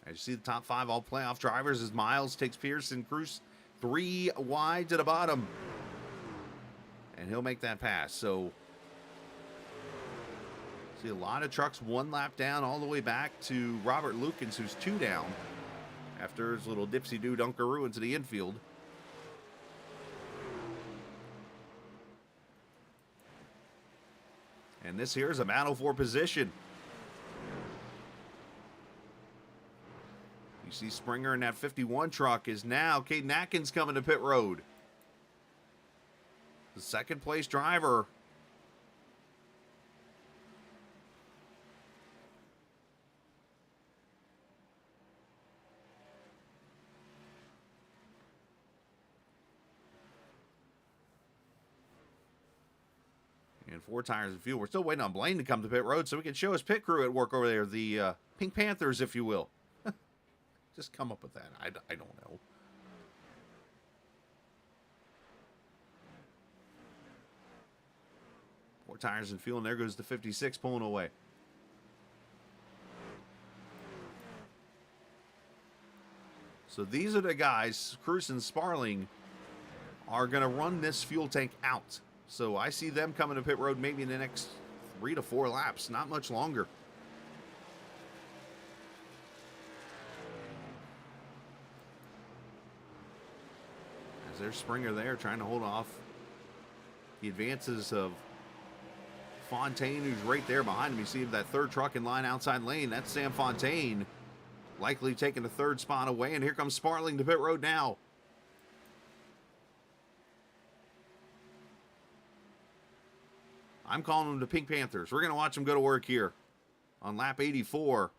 As you see the top 5 all playoff drivers as Miles takes Pearson Cruz 3 wide to the bottom. And he'll make that pass. So, see a lot of trucks 1 lap down all the way back to Robert Lukens, who's 2 down after his little dipsy-do dunkaroo into the infield. And this here is a battle for position. You see Springer in that 51 truck is now Caden Atkins coming to pit road. The second place driver. And 4 tires and fuel. We're still waiting on Blaine to come to pit road so we can show his pit crew at work over there. The Pink Panthers, if you will. Just come up with that. I don't know. Four tires and fuel, and there goes the 56 pulling away. So these are the guys, Cruz and Sparling, are going to run this fuel tank out. So I see them coming to pit road maybe in the next 3 to 4 laps, not much longer. There's Springer there trying to hold off the advances of Fontaine, who's right there behind him. You see that third truck in line outside lane. That's Sam Fontaine, likely taking the 3rd spot away. And here comes Sparling to pit road now. I'm calling them the Pink Panthers. We're going to watch them go to work here on lap 84.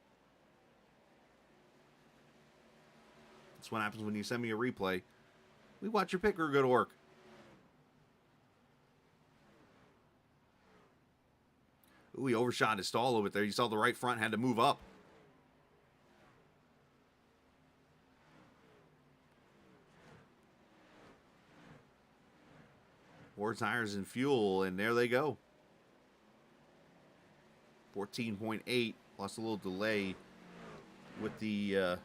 That's what happens when you send me a replay. We watch your pit crew go to work. Ooh, he overshot his stall over there. You saw the right front had to move up. Four tires and fuel, and there they go. 14.8, lost a little delay with the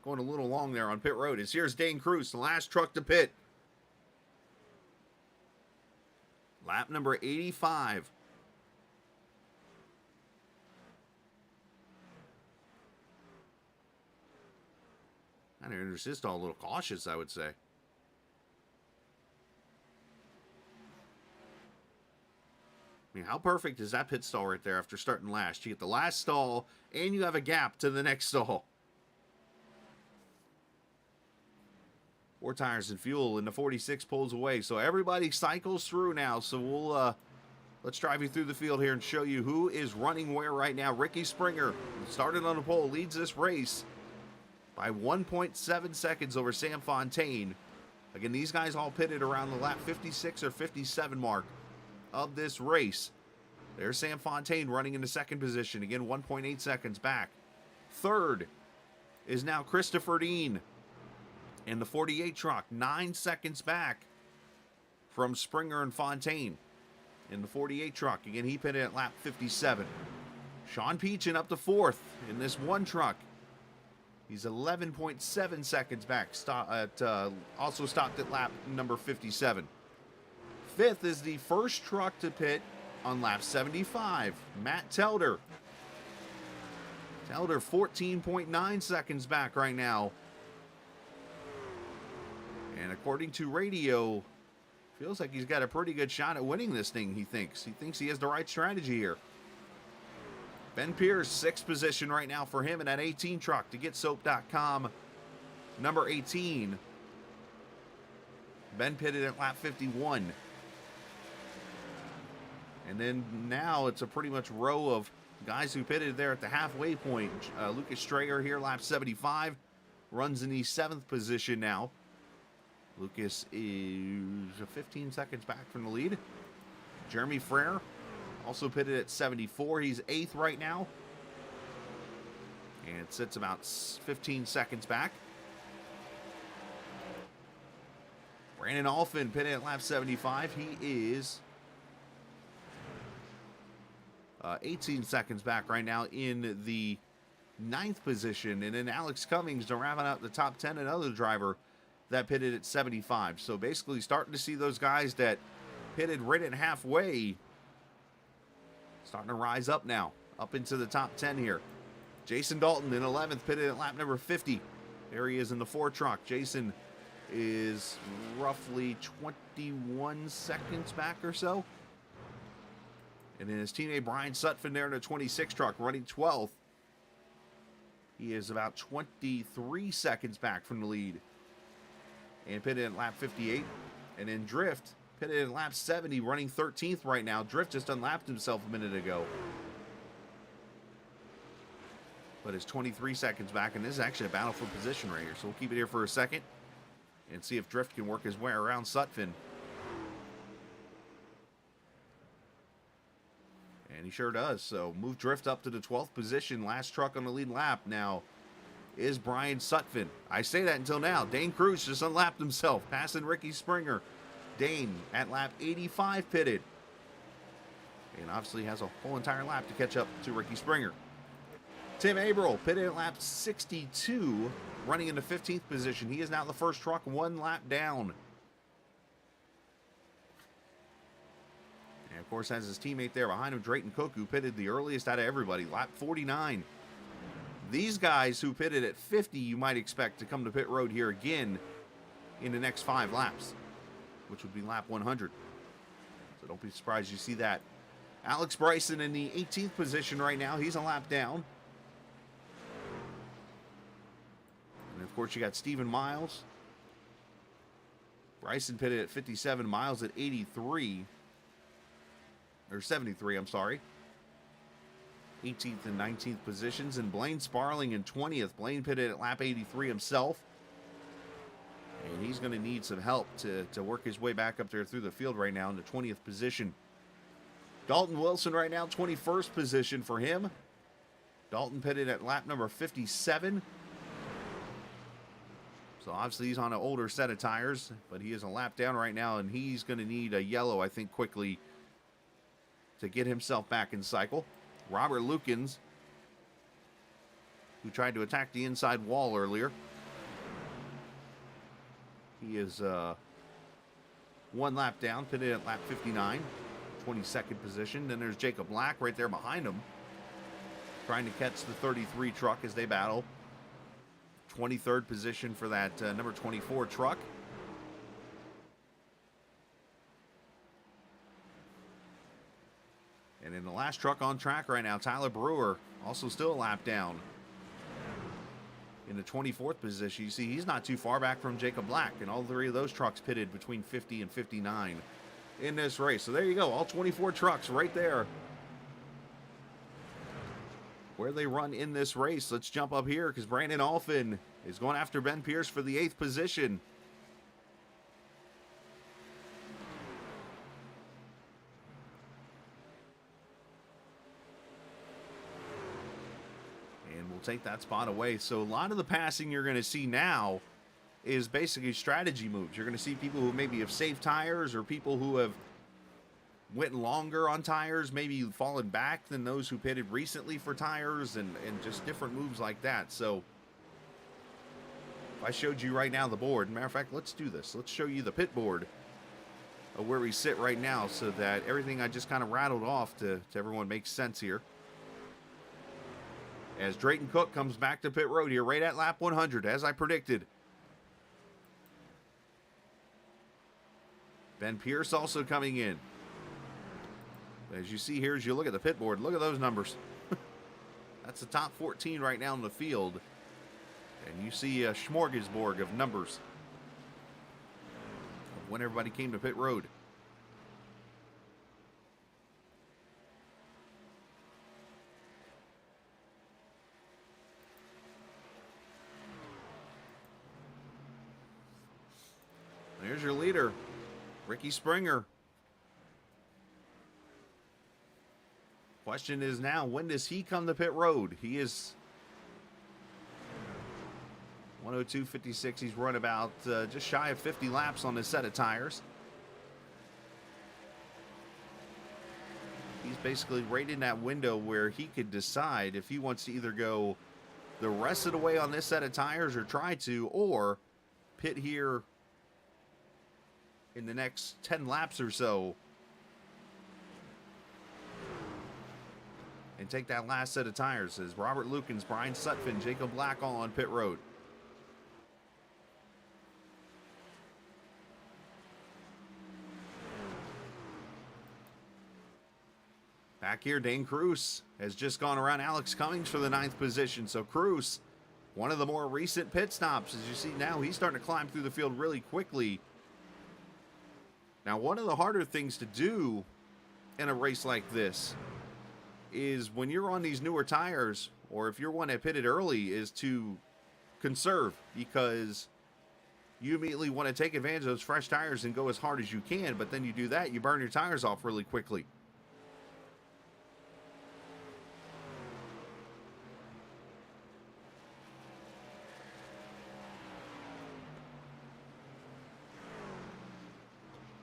going a little long there on pit road. Here's Dane Cruz, the last truck to pit. Lap number 85. And it's just all a little cautious, I would say. I mean, how perfect is that pit stall right there after starting last? You get the last stall, and you have a gap to the next stall. 4 tires and fuel, and the 46 pulls away. So everybody cycles through now. So we'll let's drive you through the field here and show you who is running where right now. Ricky Springer started on the pole, leads this race by 1.7 seconds over Sam Fontaine. Again, these guys all pitted around the lap 56 or 57 mark of this race. There's Sam Fontaine running into 2nd position. Again, 1.8 seconds back. 3rd is now Christopher Dean in the 48 truck, 9 seconds back from Springer and Fontaine in the 48 truck. Again, he pitted at lap 57. Sean Peachin up to 4th in this 1 truck. He's 11.7 seconds back. Also stopped at lap number 57. 5th is the first truck to pit on lap 75, Matt Telder. Telder 14.9 seconds back right now. And according to radio, feels like he's got a pretty good shot at winning this thing, he thinks. He thinks he has the right strategy here. Ben Pierce, 6th position right now for him in that 18 truck to get soap.com. Number 18. Ben pitted at lap 51. And then now it's a pretty much row of guys who pitted there at the halfway point. Lucas Strayer here, lap 75. Runs in the 7th position now. Lucas is 15 seconds back from the lead. Jeremy Frere also pitted at 74. He's 8th right now. And sits about 15 seconds back. Brandon Alfin pitted at lap 75. He is 18 seconds back right now in the 9th position. And then Alex Cummings to round out the top 10, another driver that pitted at 75. So basically starting to see those guys that pitted right at halfway starting to rise up now, up into the top 10 here. Jason Dalton in 11th, pitted at lap number 50. There he is in the 4 truck. Jason is roughly 21 seconds back or so. And then his teammate Brian Sutphin there in a 26 truck running 12th. He is about 23 seconds back from the lead. And pitted at lap 58. And then Drift pitted at lap 70 running 13th right now. Drift just unlapped himself a minute ago. But it's 23 seconds back, and this is actually a battle for position right here. So we'll keep it here for a second and see if Drift can work his way around Sutphin. And he sure does. So move Drift up to the 12th position. Last truck on the lead lap now is Brian Sutphin. I say that until now. Dane Cruz just unlapped himself, passing Ricky Springer. Dane at lap 85 pitted. And obviously has a whole entire lap to catch up to Ricky Springer. Tim Averill pitted at lap 62, running in the 15th position. He is now the first truck, 1 lap down. And of course has his teammate there behind him, Drayton Cook, who pitted the earliest out of everybody, lap 49. These guys who pitted at 50, you might expect to come to pit road here again in the next 5 laps, which would be lap 100. So don't be surprised you see that. Alex Bryson in the 18th position right now. He's a lap down. And of course, you got Stephen Miles. Bryson pitted at 57, Miles at 83. Or 73, I'm sorry. 18th and 19th positions. And Blaine Sparling in 20th. Blaine pitted at lap 83 himself. And he's going to need some help to work his way back up there through the field right now in the 20th position. Dalton Wilson right now, 21st position for him. Dalton pitted at lap number 57. So obviously he's on an older set of tires, but he is a lap down right now, and he's going to need a yellow, I think, quickly to get himself back in cycle. Robert Lukens, who tried to attack the inside wall earlier. He is 1 lap down, pitted at lap 59, 22nd position. Then there's Jacob Black right there behind him, trying to catch the 33 truck as they battle. 23rd position for that number 24 truck. And in the last truck on track right now, Tyler Brewer, also still a lap down. In the 24th position, you see he's not too far back from Jacob Black, and all 3 of those trucks pitted between 50 and 59 in this race. So there you go, all 24 trucks right there where they run in this race. Let's jump up here because Brandon Alfin is going after Ben Pierce for the 8th position. And we'll take that spot away. So a lot of the passing you're going to see now is basically strategy moves. You're going to see people who maybe have saved tires, or people who have went longer on tires, maybe fallen back than those who pitted recently for tires, and just different moves like that. So if I showed you right now the board, matter of fact, let's do this. Let's show you the pit board of where we sit right now, so that everything I just kind of rattled off to everyone makes sense here. As Drayton Cook comes back to pit road here right at lap 100, as I predicted. Ben Pierce also coming in. As you see here, as you look at the pit board, look at those numbers. That's the top 14 right now in the field. And you see a smorgasbord of numbers of when everybody came to pit road. There's your leader, Ricky Springer. Question is now, when does he come to pit road? He is 102.56. He's run about just shy of 50 laps on his set of tires. He's basically right in that window where he could decide if he wants to either go the rest of the way on this set of tires or try to, or pit here in the next 10 laps or so and take that last set of tires. As Robert Lukens, Brian Sutphin, Jacob Black all on pit road. Back here, Dane Cruz has just gone around Alex Cummings for the 9th position. So Cruz, one of the more recent pit stops. As you see now, he's starting to climb through the field really quickly. Now, one of the harder things to do in a race like this is when you're on these newer tires, or if you're one that pitted early, is to conserve, because you immediately want to take advantage of those fresh tires and go as hard as you can, but then you do that, you burn your tires off really quickly.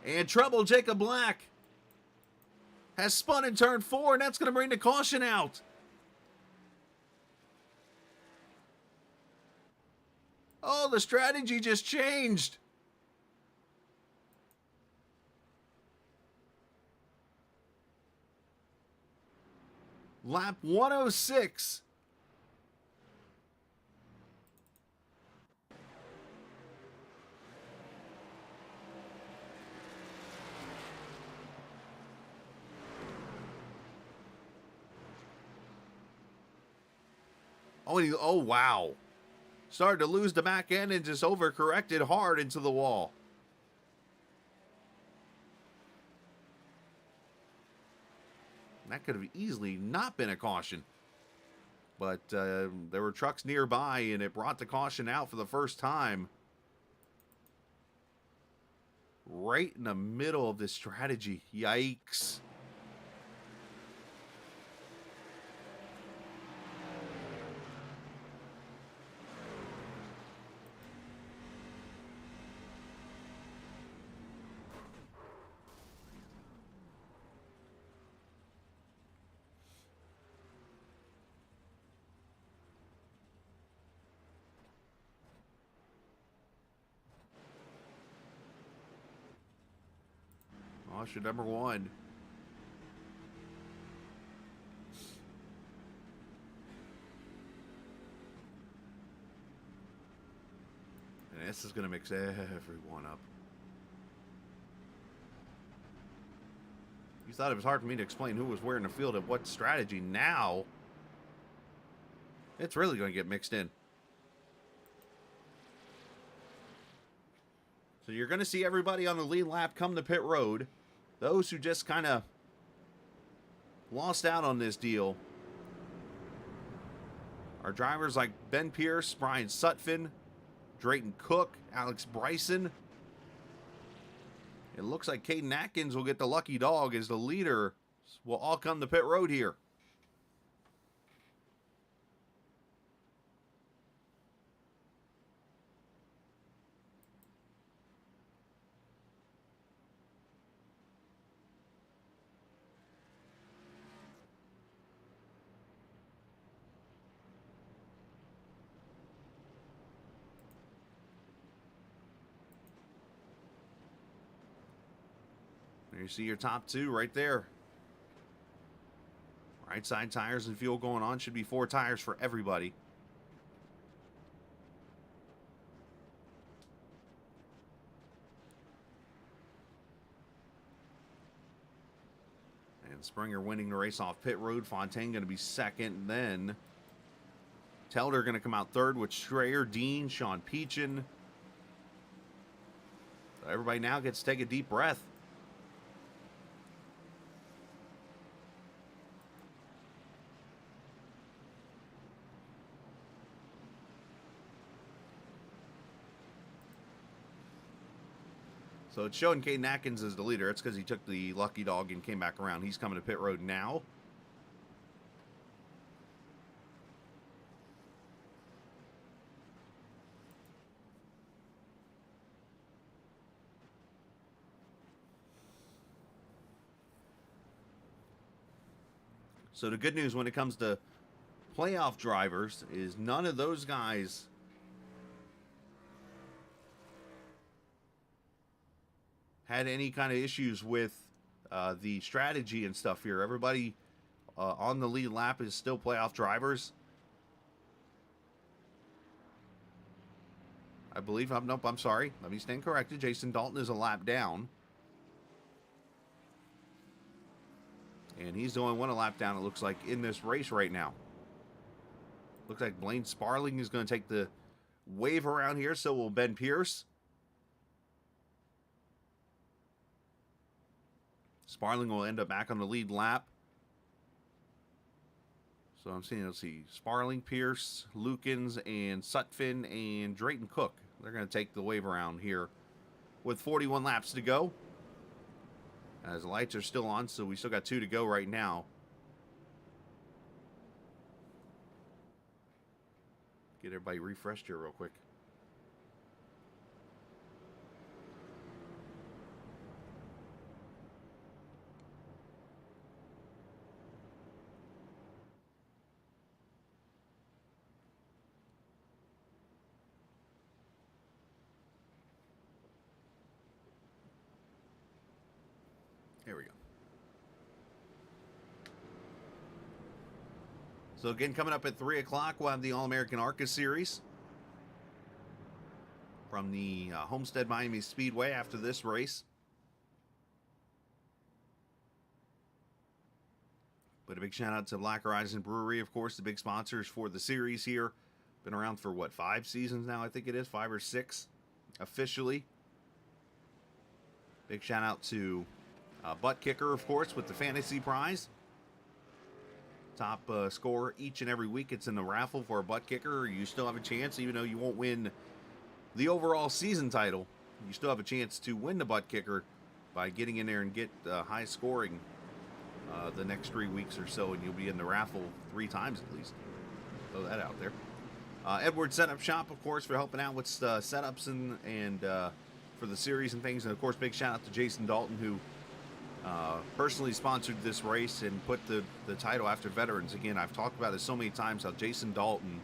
And trouble, Jacob Black has spun in turn 4, and that's going to bring the caution out. Oh, the strategy just changed. Lap 106. Oh, wow. Started to lose the back end and just overcorrected hard into the wall. That could have easily not been a caution. But there were trucks nearby, and it brought the caution out for the first time. Right in the middle of this strategy. Yikes. Caution number 1. And this is going to mix everyone up. You thought it was hard for me to explain who was where in the field and what strategy. Now, it's really going to get mixed in. So you're going to see everybody on the lead lap come to pit road. Those who just kind of lost out on this deal are drivers like Ben Pierce, Brian Sutphin, Drayton Cook, Alex Bryson. It looks like Caden Atkins will get the lucky dog as the leader will all come to pit road here. There you see your top 2 right there. Right side tires and fuel going on. Should be 4 tires for everybody. And Springer winning the race off pit road. Fontaine going to be second. Then Telder going to come out third with Schreier, Dean, Sean Peachin. So everybody now gets to take a deep breath. So it's showing Caden Atkins as the leader. It's because he took the lucky dog and came back around. He's coming to pit road now. So the good news when it comes to playoff drivers is none of those guys had any kind of issues with the strategy and stuff here. Everybody on the lead lap is still playoff drivers. I believe, nope, I'm sorry. Let me stand corrected. Jason Dalton is a lap down. And he's the only one a lap down, it looks like, in this race right now. Looks like Blaine Sparling is going to take the wave around here, so will Ben Pierce. Sparling will end up back on the lead lap. So I'm seeing, let's see, Sparling, Pierce, Lukens, and Sutphin, and Drayton Cook. They're going to take the wave around here with 41 laps to go. As the lights are still on, so we still got 2 to go right now. Get everybody refreshed here real quick. Here we go. So again, coming up at 3 o'clock, we'll have the All-American ARCA Series from the Homestead Miami Speedway after this race. But a big shout out to Black Horizon Brewery, of course, the big sponsors for the series here. Been around for, what, 5 seasons now, I think it is, 5 or 6 officially. Big shout out to Butt Kicker, of course, with the fantasy prize. Top score each and every week. It's in the raffle for a Butt Kicker. You still have a chance, even though you won't win the overall season title. You still have a chance to win the Butt Kicker by getting in there and get high scoring the next 3 weeks or so, and you'll be in the raffle 3 times at least. Throw that out there. Edward Setup Shop, of course, for helping out with setups and for the series and things. And, of course, big shout out to Jason Dalton, who personally sponsored this race and put the title after veterans. Again, I've talked about this so many times, how Jason Dalton,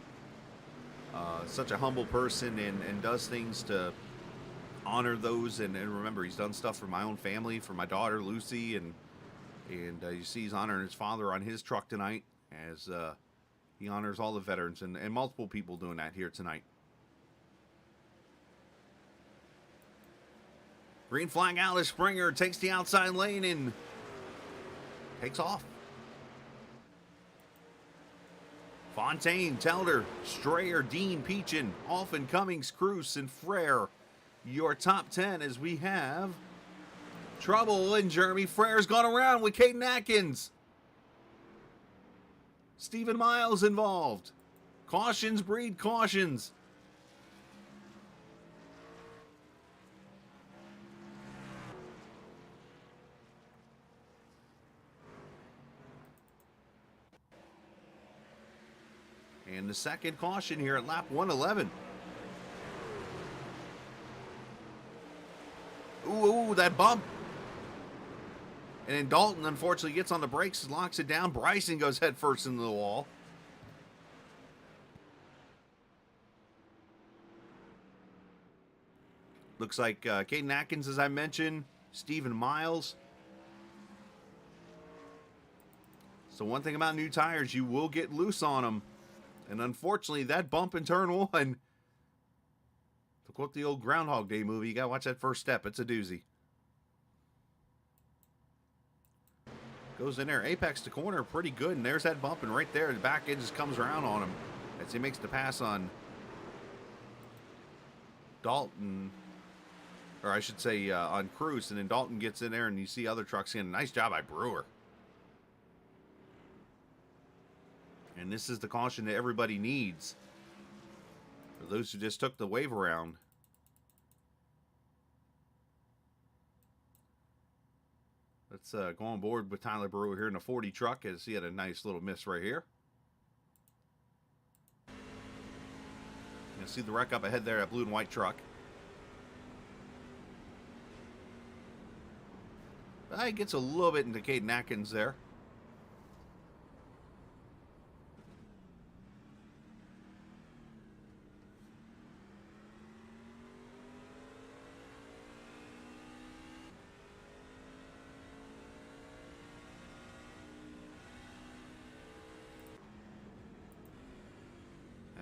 such a humble person and does things to honor those. And remember, he's done stuff for my own family, for my daughter, Lucy. And you see he's honoring his father on his truck tonight as he honors all the veterans and multiple people doing that here tonight. Green flag out as Springer takes the outside lane and takes off. Fontaine, Telder, Strayer, Dean, Peachin, Alphen, Cummings, Cruz, and Frere. Your top 10 as we have trouble, and Jeremy Frere's gone around with Caden Atkins. Stephen Miles involved. Cautions breed cautions. And the second caution here at lap 111. Ooh, that bump. And then Dalton, unfortunately, gets on the brakes, locks it down. Bryson goes head first into the wall. Looks like Caden Atkins, as I mentioned, Stephen Miles. So one thing about new tires, you will get loose on them. And unfortunately, that bump in turn 1, to quote the old Groundhog Day movie, you got to watch that first step. It's a doozy. Goes in there, apex to corner, pretty good. And there's that bump, and right there, the back end just comes around on him as he makes the pass on Dalton. Or I should say on Cruz. And then Dalton gets in there, and you see other trucks in. Nice job by Brewer. And this is the caution that everybody needs. For those who just took the wave around. Let's go on board with Tyler Brewer here in a 40 truck, as he had a nice little miss right here. You see the wreck up ahead there, that blue and white truck. He gets a little bit into Caden Atkins there.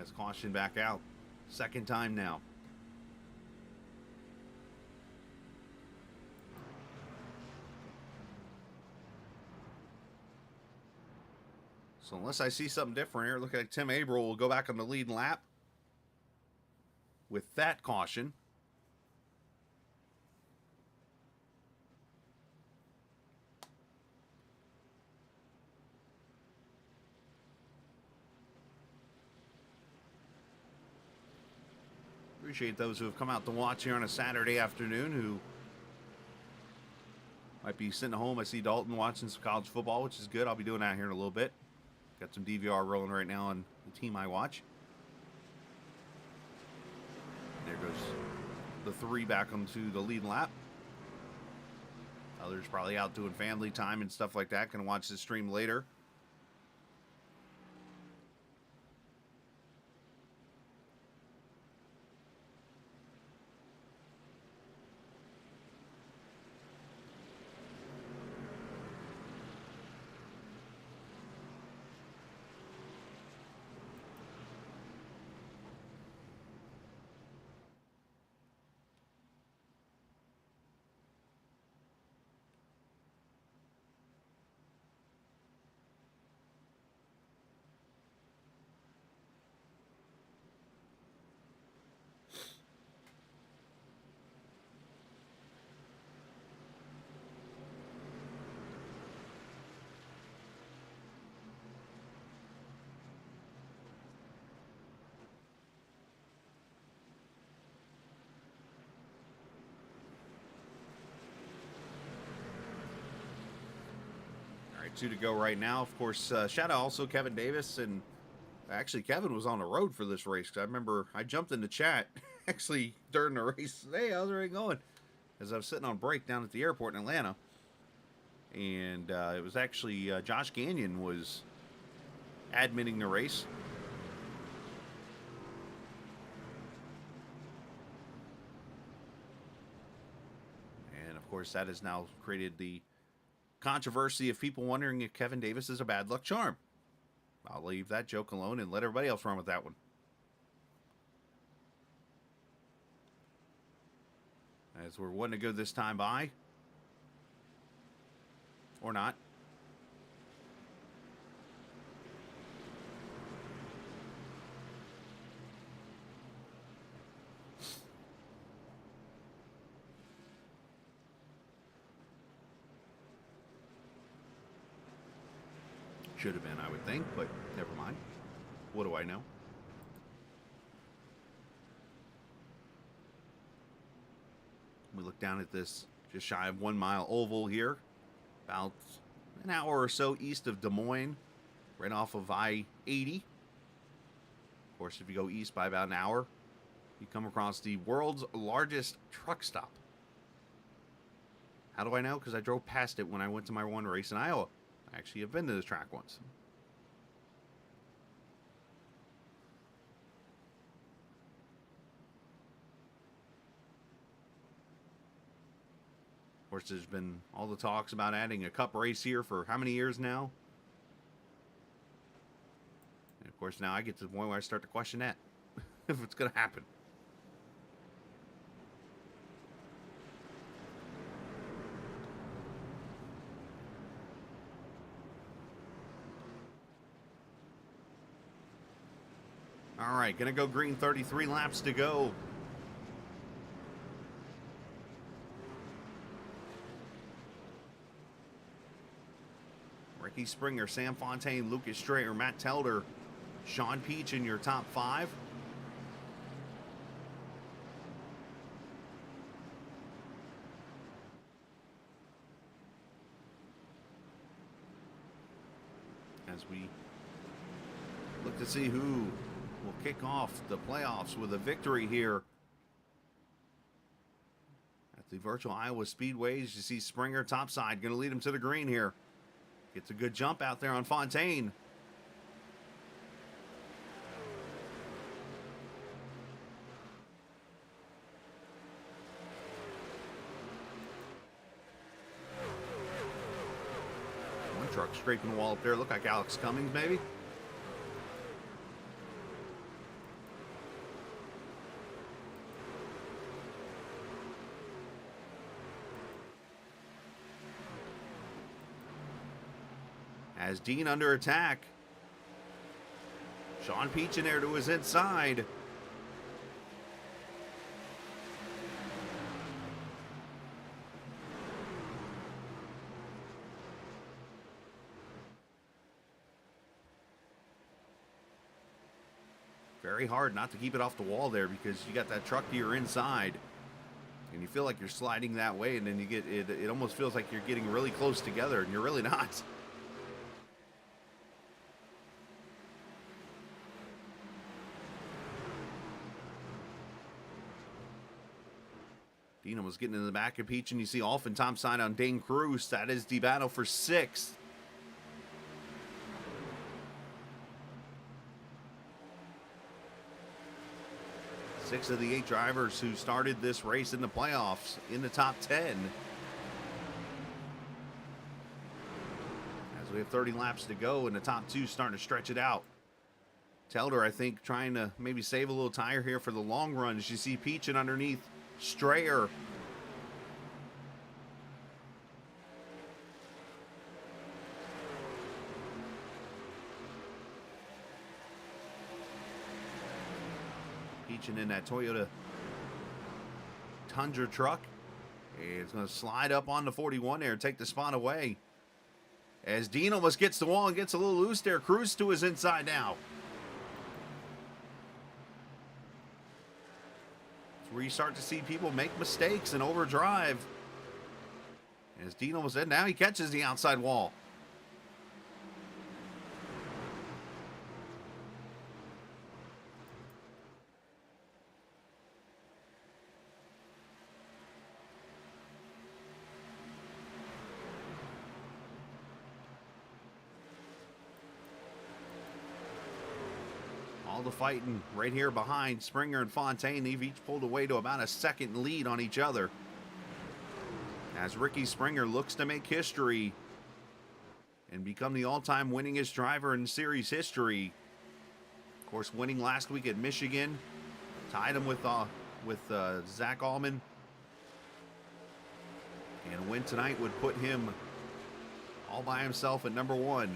As caution back out. Second time now. So unless I see something different here, look like Tim Averill will go back on the lead lap with that caution. Appreciate those who have come out to watch here on a Saturday afternoon who might be sitting at home. I see Dalton watching some college football, which is good. I'll be doing that here in a little bit. Got some DVR rolling right now on the team I watch. There goes the 3 back onto the lead lap. Others probably out doing family time and stuff like that. Gonna watch this stream later. All right, 2 to go right now. Of course, shout out also Kevin Davis. And actually, Kevin was on the road for this race. I remember I jumped in the chat actually during the race. Hey, how's everything going? As I was sitting on break down at the airport in Atlanta. And it was actually Josh Gagnon was admitting the race. And of course, that has now created the controversy of people wondering if Kevin Davis is a bad luck charm. I'll leave that joke alone and let everybody else run with that one. As we're wanting to go this time by. Or not. Should have been, I would think, but never mind. What do I know? We look down at this just shy of 1 mile oval here, about an hour or so east of Des Moines, right off of I-80. Of course, if you go east by about an hour, you come across the world's largest truck stop. How do I know? Because I drove past it when I went to my one race in Iowa. I actually have been to this track once. Of course, there's been all the talks about adding a cup race here for how many years now? And of course, now I get to the point where I start to question that. If it's going to happen. All right, going to go green, 33 laps to go. Ricky Springer, Sam Fontaine, Lucas Strayer, Matt Telder, Sean Peach in your top 5. As we look to see who will kick off the playoffs with a victory here at the Virtual Iowa Speedway. As you see Springer topside, going to lead him to the green here. Gets a good jump out there on Fontaine. One truck scraping the wall up there. Look like Alex Cummings, maybe. As Dean under attack. Sean Peach in there to his inside. Very hard not to keep it off the wall there because you got that truck to your inside. And you feel like you're sliding that way, and then you get it almost feels like you're getting really close together, and you're really not. Dina was getting in the back of Peach, and you see Alphen top side on Dane Cruz. That is the battle for 6th. Six of the 8 drivers who started this race in the playoffs in the top 10. As we have 30 laps to go, and the top 2 starting to stretch it out. Telder, I think, trying to maybe save a little tire here for the long run. As you see Peach and underneath Strayer. Peach and in that Toyota Tundra truck. It's going to slide up on the 41 there, take the spot away. As Dean almost gets the wall and gets a little loose there. Cruz to his inside now. Where you start to see people make mistakes and overdrive. As Dean almost said, now he catches the outside wall. All the fighting right here behind Springer and Fontaine. They've each pulled away to about a second lead on each other. As Ricky Springer looks to make history and become the all-time winningest driver in series history. Of course, winning last week at Michigan. Tied him with Zach Allman. And a win tonight would put him all by himself at number 1.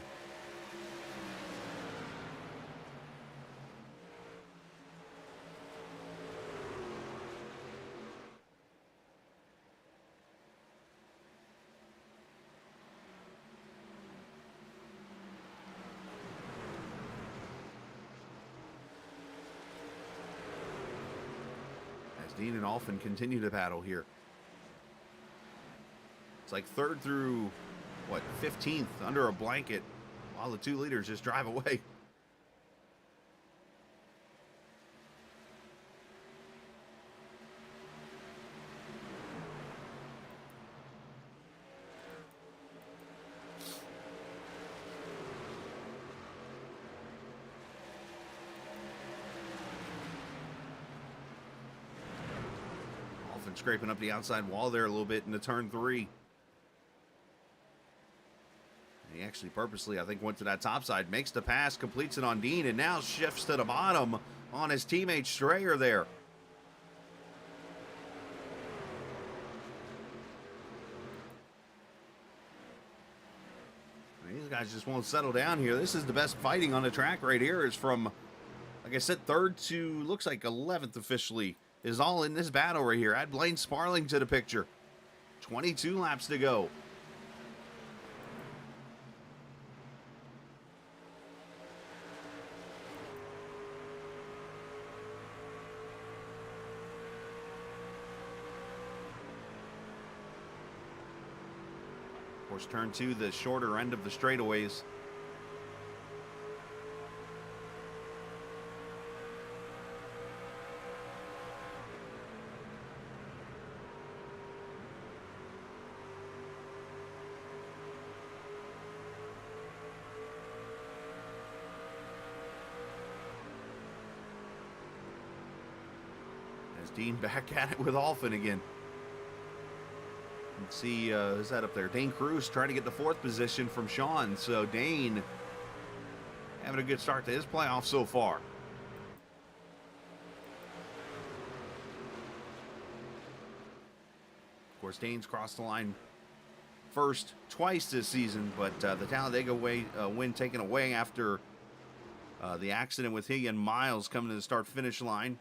Dean and Alphen continue to battle here. It's like 3rd through, 15th under a blanket while the 2 leaders just drive away. Scraping up the outside wall there a little bit into turn 3. And he actually purposely, I think, went to that top side, makes the pass, completes it on Dean, and now shifts to the bottom on his teammate Strayer there. These guys just won't settle down here. This is the best fighting on the track right here. Is from, like I said, 3rd to looks like 11th officially. Is all in this battle right here. Add Blaine Sparling to the picture. 22 laps to go. Of course, turn 2, the shorter end of the straightaways. Dean back at it with Alphen again. Let's see, who's that up there? Dane Cruz trying to get the 4th position from Sean. So Dane having a good start to his playoff so far. Of course, Dane's crossed the line first twice this season, but the Talladega win taken away after the accident with he and Miles coming to the start-finish line.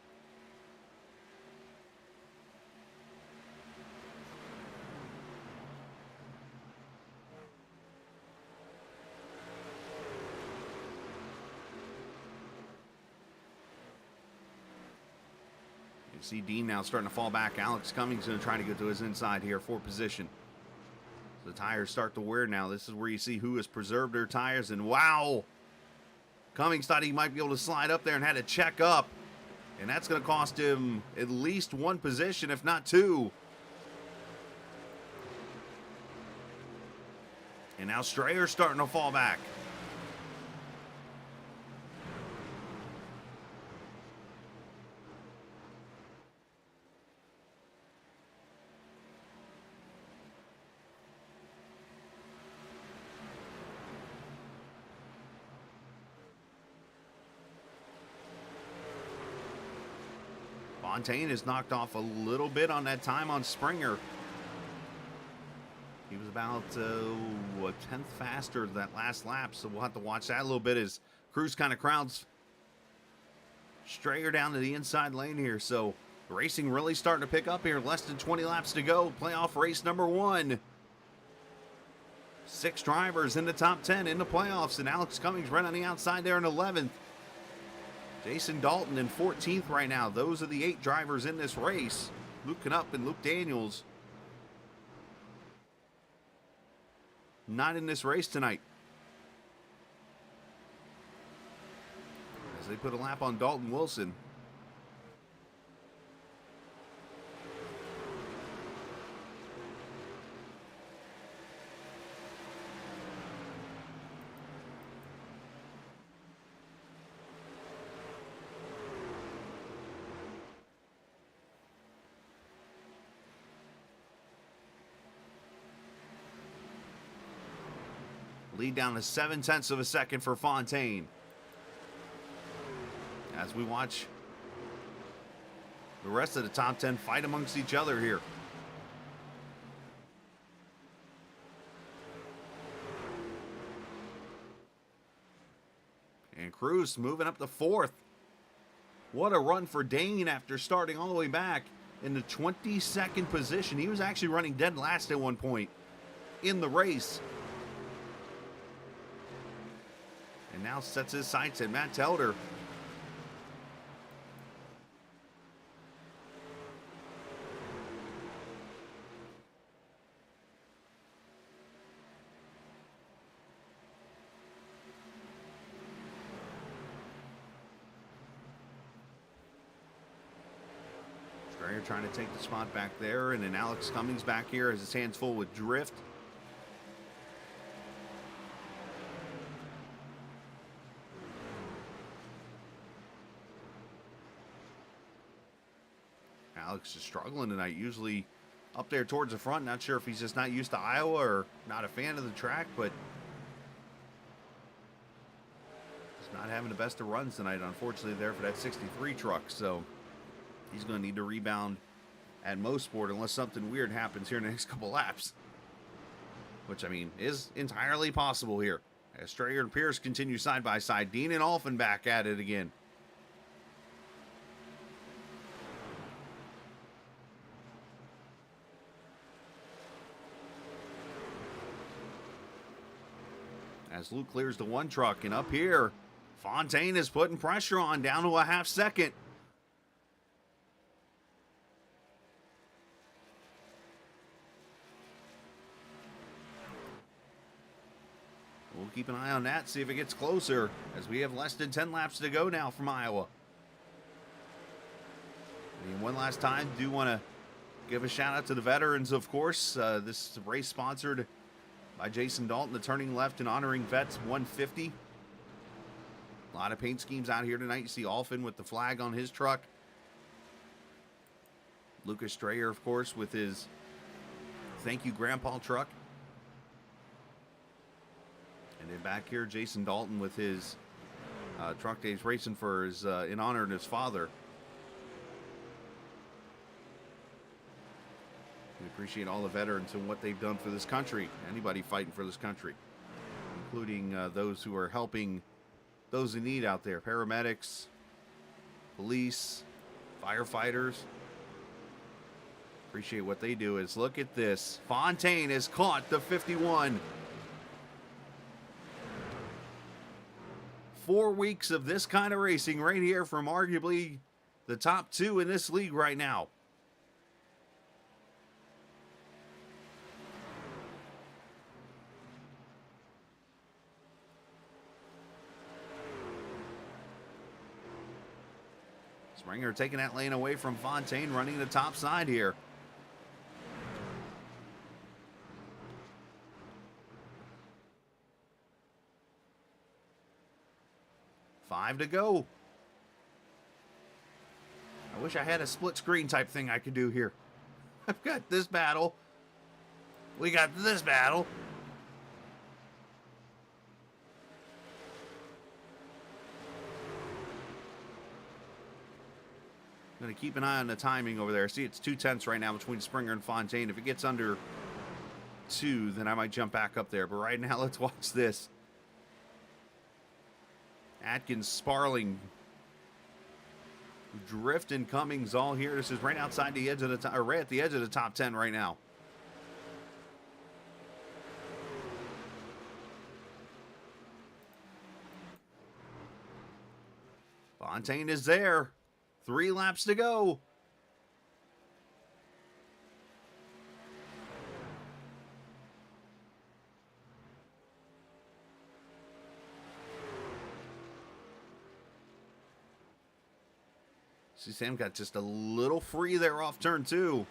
You see Dean now starting to fall back. Alex Cummings going to try to get to his inside here for position. The tires start to wear now. This is where you see who has preserved their tires. And wow, Cummings thought he might be able to slide up there and had to check up. And that's going to cost him at least one position, if not two. And now Strayer's starting to fall back. Fontaine is knocked off a little bit on that time on Springer. He was about a tenth faster that last lap, so we'll have to watch that a little bit as Cruz kind of crowds Strayer down to the inside lane here. So racing really starting to pick up here. Less than 20 laps to go. Playoff race number 1. 6 drivers in the top 10 in the playoffs, and Alex Cummings right on the outside there in 11th. Jason Dalton in 14th right now. Those are the 8 drivers in this race. Luke Knupp and Luke Daniels not in this race tonight, as they put a lap on Dalton Wilson. Lead down to 0.7 of a second for Fontaine. As we watch the rest of the top 10 fight amongst each other here. And Cruz moving up to 4th. What a run for Dane after starting all the way back in the 22nd position. He was actually running dead last at one point in the race. And now sets his sights at Matt Telder. Strayer trying to take the spot back there, and then Alex Cummings back here has his hands full with drift. Alex is struggling tonight, usually up there towards the front. Not sure if he's just not used to Iowa or not a fan of the track, but he's not having the best of runs tonight, unfortunately, there for that 63 truck. So he's going to need to rebound at Mosport unless something weird happens here in the next couple laps, which, I mean, is entirely possible here. As Strayer and Pierce continue side by side. Dean and Alphin back at it again. As Luke clears the one truck, and up here, Fontaine is putting pressure on down to a half second. We'll keep an eye on that, see if it gets closer, as we have less than 10 laps to go now from Iowa. And one last time, do want to give a shout out to the veterans, of course. This race sponsored by Jason Dalton, the Turning Left and Honoring Vets 150. A lot of paint schemes out here tonight. You see Alphin with the flag on his truck. Lucas Strayer, of course, with his Thank You Grandpa truck. And then back here, Jason Dalton with his truck that he's racing for his, in honor of his father. We appreciate all the veterans and what they've done for this country. Anybody fighting for this country, including those who are helping those in need out there. Paramedics, police, firefighters. Appreciate what they do. Is look at this. Fontaine has caught the 51. 4 weeks of this kind of racing right here from arguably the top 2 in this league right now. Springer taking that lane away from Fontaine, running the top side here. Five to go. I wish I had a split screen type thing I could do here. I've got this battle. We got this battle. I'm going to keep an eye on the timing over there. See, it's 2/10 right now between Springer and Fontaine. If it gets under 2, then I might jump back up there. But right now, let's watch this. Atkins, Sparling, Drift, and Cummings all here. This is right outside the edge of the top, or right at the edge of the top 10 right now. Fontaine is there. 3 laps to go. See, Sam got just a little free there off turn 2.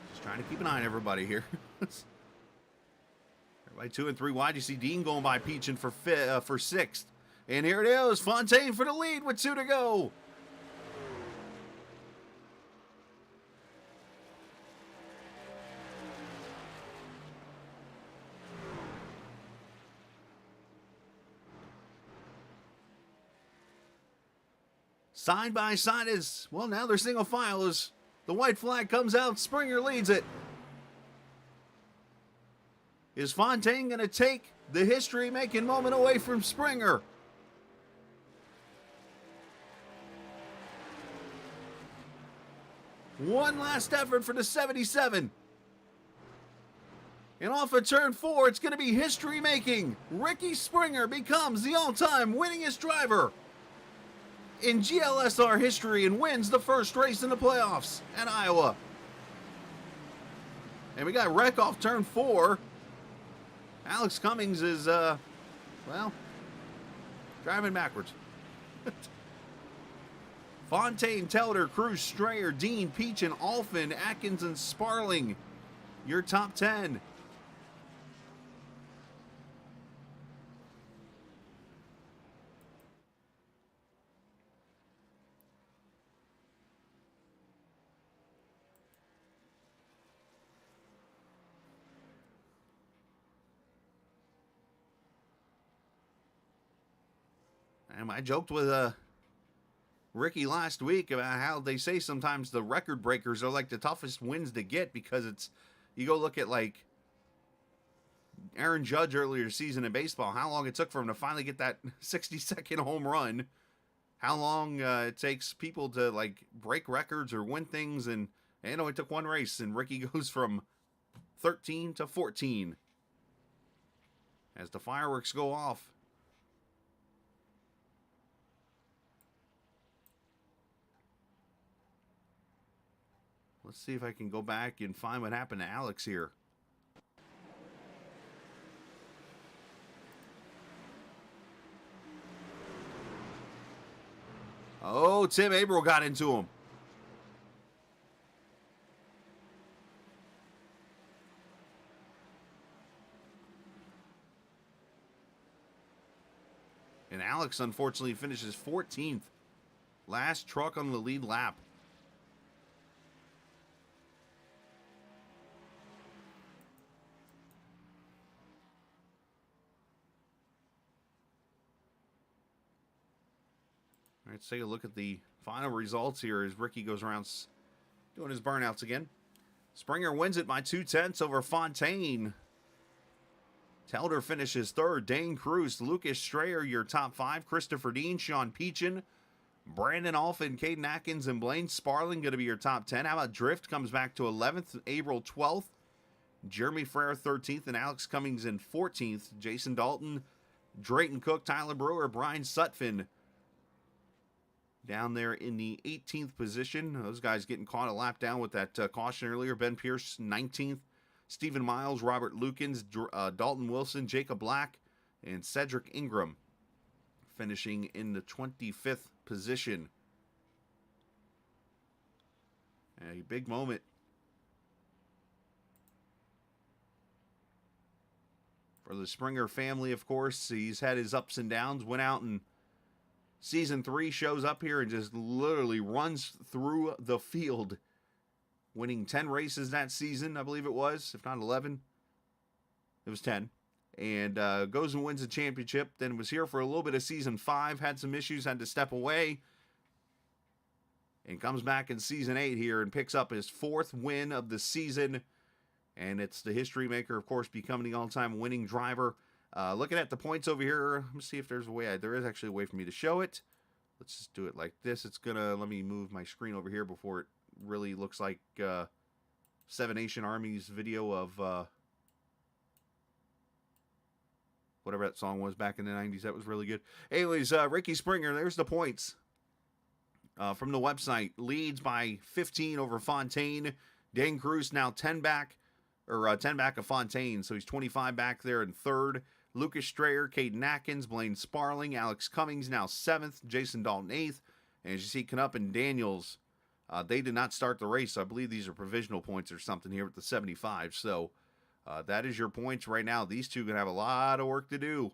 Just trying to keep an eye on everybody here. Everybody 2 and 3 wide. You see Dean going by Peachin for 6th. And here it is. Fontaine for the lead with 2 to go. Side by side is, well, now they're single file as the white flag comes out. Springer leads it. Is Fontaine going to take the history-making moment away from Springer? One last effort for the 77. And off of turn 4, it's going to be history-making. Ricky Springer becomes the all-time winningest driver in GLSR history and wins the first race in the playoffs at Iowa. And we got wreck off turn 4. Alex Cummings is, well, driving backwards. Fontaine, Telder, Cruz, Strayer, Dean, Peachin, Alphin, Atkins, and Sparling. Your top 10. And I joked with Ricky last week about how they say sometimes the record breakers are like the toughest wins to get because it's, you go look at like Aaron Judge earlier season in baseball, how long it took for him to finally get that 60-second home run, how long it takes people to like break records or win things, and it only took one race, and Ricky goes from 13 to 14 as the fireworks go off. Let's see if I can go back and find what happened to Alex here. Oh, Tim Averill got into him. And Alex, unfortunately, finishes 14th. Last truck on the lead lap. let's take a look at the final results here as Ricky goes around doing his burnouts again. Springer wins it by 2/10 over Fontaine. Telder finishes third. Dane Cruz, Lucas Strayer, your top five. Christopher Dean, Sean Peachin, Brandon Alphin, Caden Atkins, and Blaine Sparling going to be your top 10. How about Drift comes back to 11th, April 12th. Jeremy Frere 13th, and Alex Cummings in 14th. Jason Dalton, Drayton Cook, Tyler Brewer, Brian Sutphin down there in the 18th position. Those guys getting caught a lap down with that caution earlier. Ben Pierce 19th. Stephen Miles, Robert Lukens, Dalton Wilson, Jacob Black, and Cedric Ingram finishing in the 25th position. A big moment for the Springer family, of course. He's had his ups and downs. Went out in Season 3, shows up here and just literally runs through the field, winning 10 races that season, I believe it was, if not 11. It was 10. And goes and wins the championship. Then was here for a little bit of Season 5, had some issues, had to step away. And comes back in Season 8 here and picks up his 4th win of the season. And it's the history maker, of course, becoming the all-time winning driver. Looking at the points over here, let me see if there's a way. There is actually a way for me to show it. Let's just do it like this. It's going to let me move my screen over here before it really looks like Seven Nation Army's video of whatever that song was back in the 90s. That was really good. Anyways, Ricky Springer, there's the points from the website. Leads by 15 over Fontaine. Dane Cruz now 10 back, or 10 back of Fontaine, so he's 25 back there in third. Lucas Strayer, Caden Atkins, Blaine Sparling, Alex Cummings now 7th, Jason Dalton 8th, and as you see, Knupp and Daniels, they did not start the race, so I believe these are provisional points or something here at the 75, so that is your points right now. These two are going to have a lot of work to do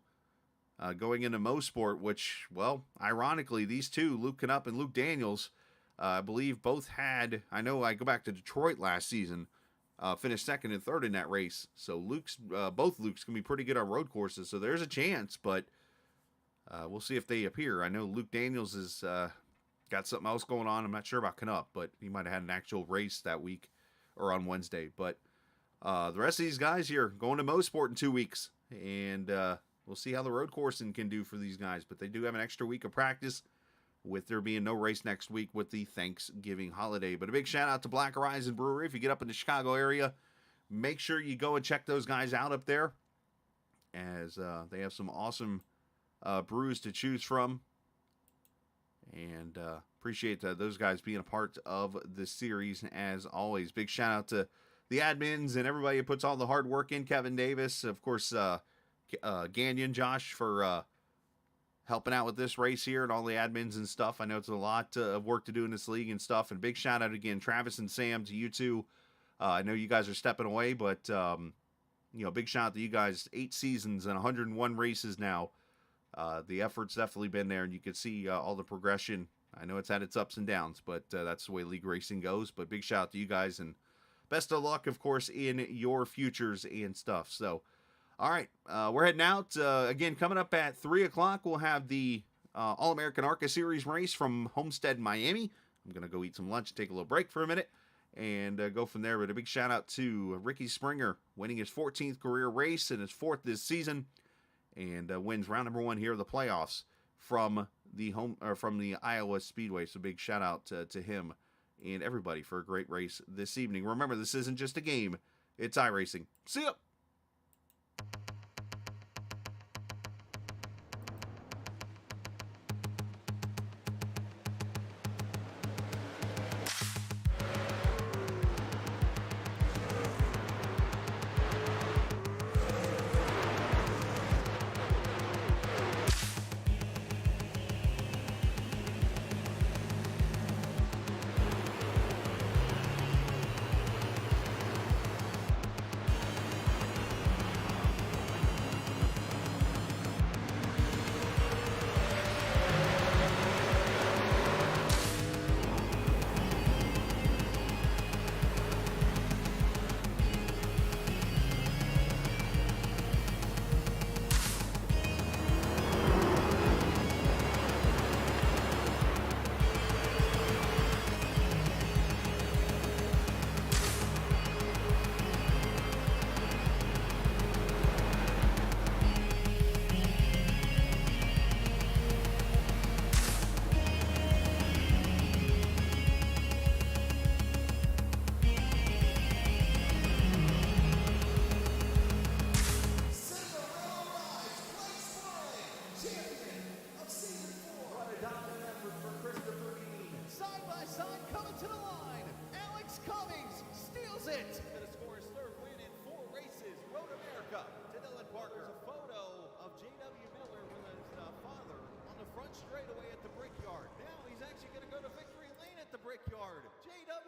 going into Mosport, which, well, ironically, these two, Luke Knupp and Luke Daniels, I believe both had, I know I go back to Detroit last season, finished second and third in that race. So both Luke's going to be pretty good on road courses. So there's a chance, but we'll see if they appear. I know Luke Daniels has got something else going on. I'm not sure about Knupp, but he might have had an actual race that week or on Wednesday. But the rest of these guys here going to Mosport in 2 weeks. And we'll see how the road coursing can do for these guys. But they do have an extra week of practice, with there being no race next week with the Thanksgiving holiday. But a big shout out to Black Horizon Brewery. If you get up in the Chicago area, make sure you go and check those guys out up there, as they have some awesome brews to choose from. And appreciate those guys being a part of the series as always. Big shout out to the admins and everybody who puts all the hard work in. Kevin Davis, of course, Gagnon, Josh, for helping out with this race here and all the admins and stuff. I know it's a lot of work to do in this league and stuff. And big shout out again, Travis and Sam, to you two. I know you guys are stepping away, but big shout out to you guys. 8 seasons and 101 races now. The effort's definitely been there, and you can see all the progression. I know it's had its ups and downs, but that's the way league racing goes. But big shout out to you guys, and best of luck, of course, in your futures and stuff. So, all right, we're heading out. Again, coming up at 3 o'clock, we'll have the All-American ARCA Series race from Homestead, Miami. I'm going to go eat some lunch and take a little break for a minute and go from there. But a big shout-out to Ricky Springer, winning his 14th career race and his 4th this season, and wins round number 1 here of the playoffs from the Iowa Speedway. So big shout-out to him and everybody for a great race this evening. Remember, this isn't just a game. It's iRacing. See ya! at the Brickyard. JW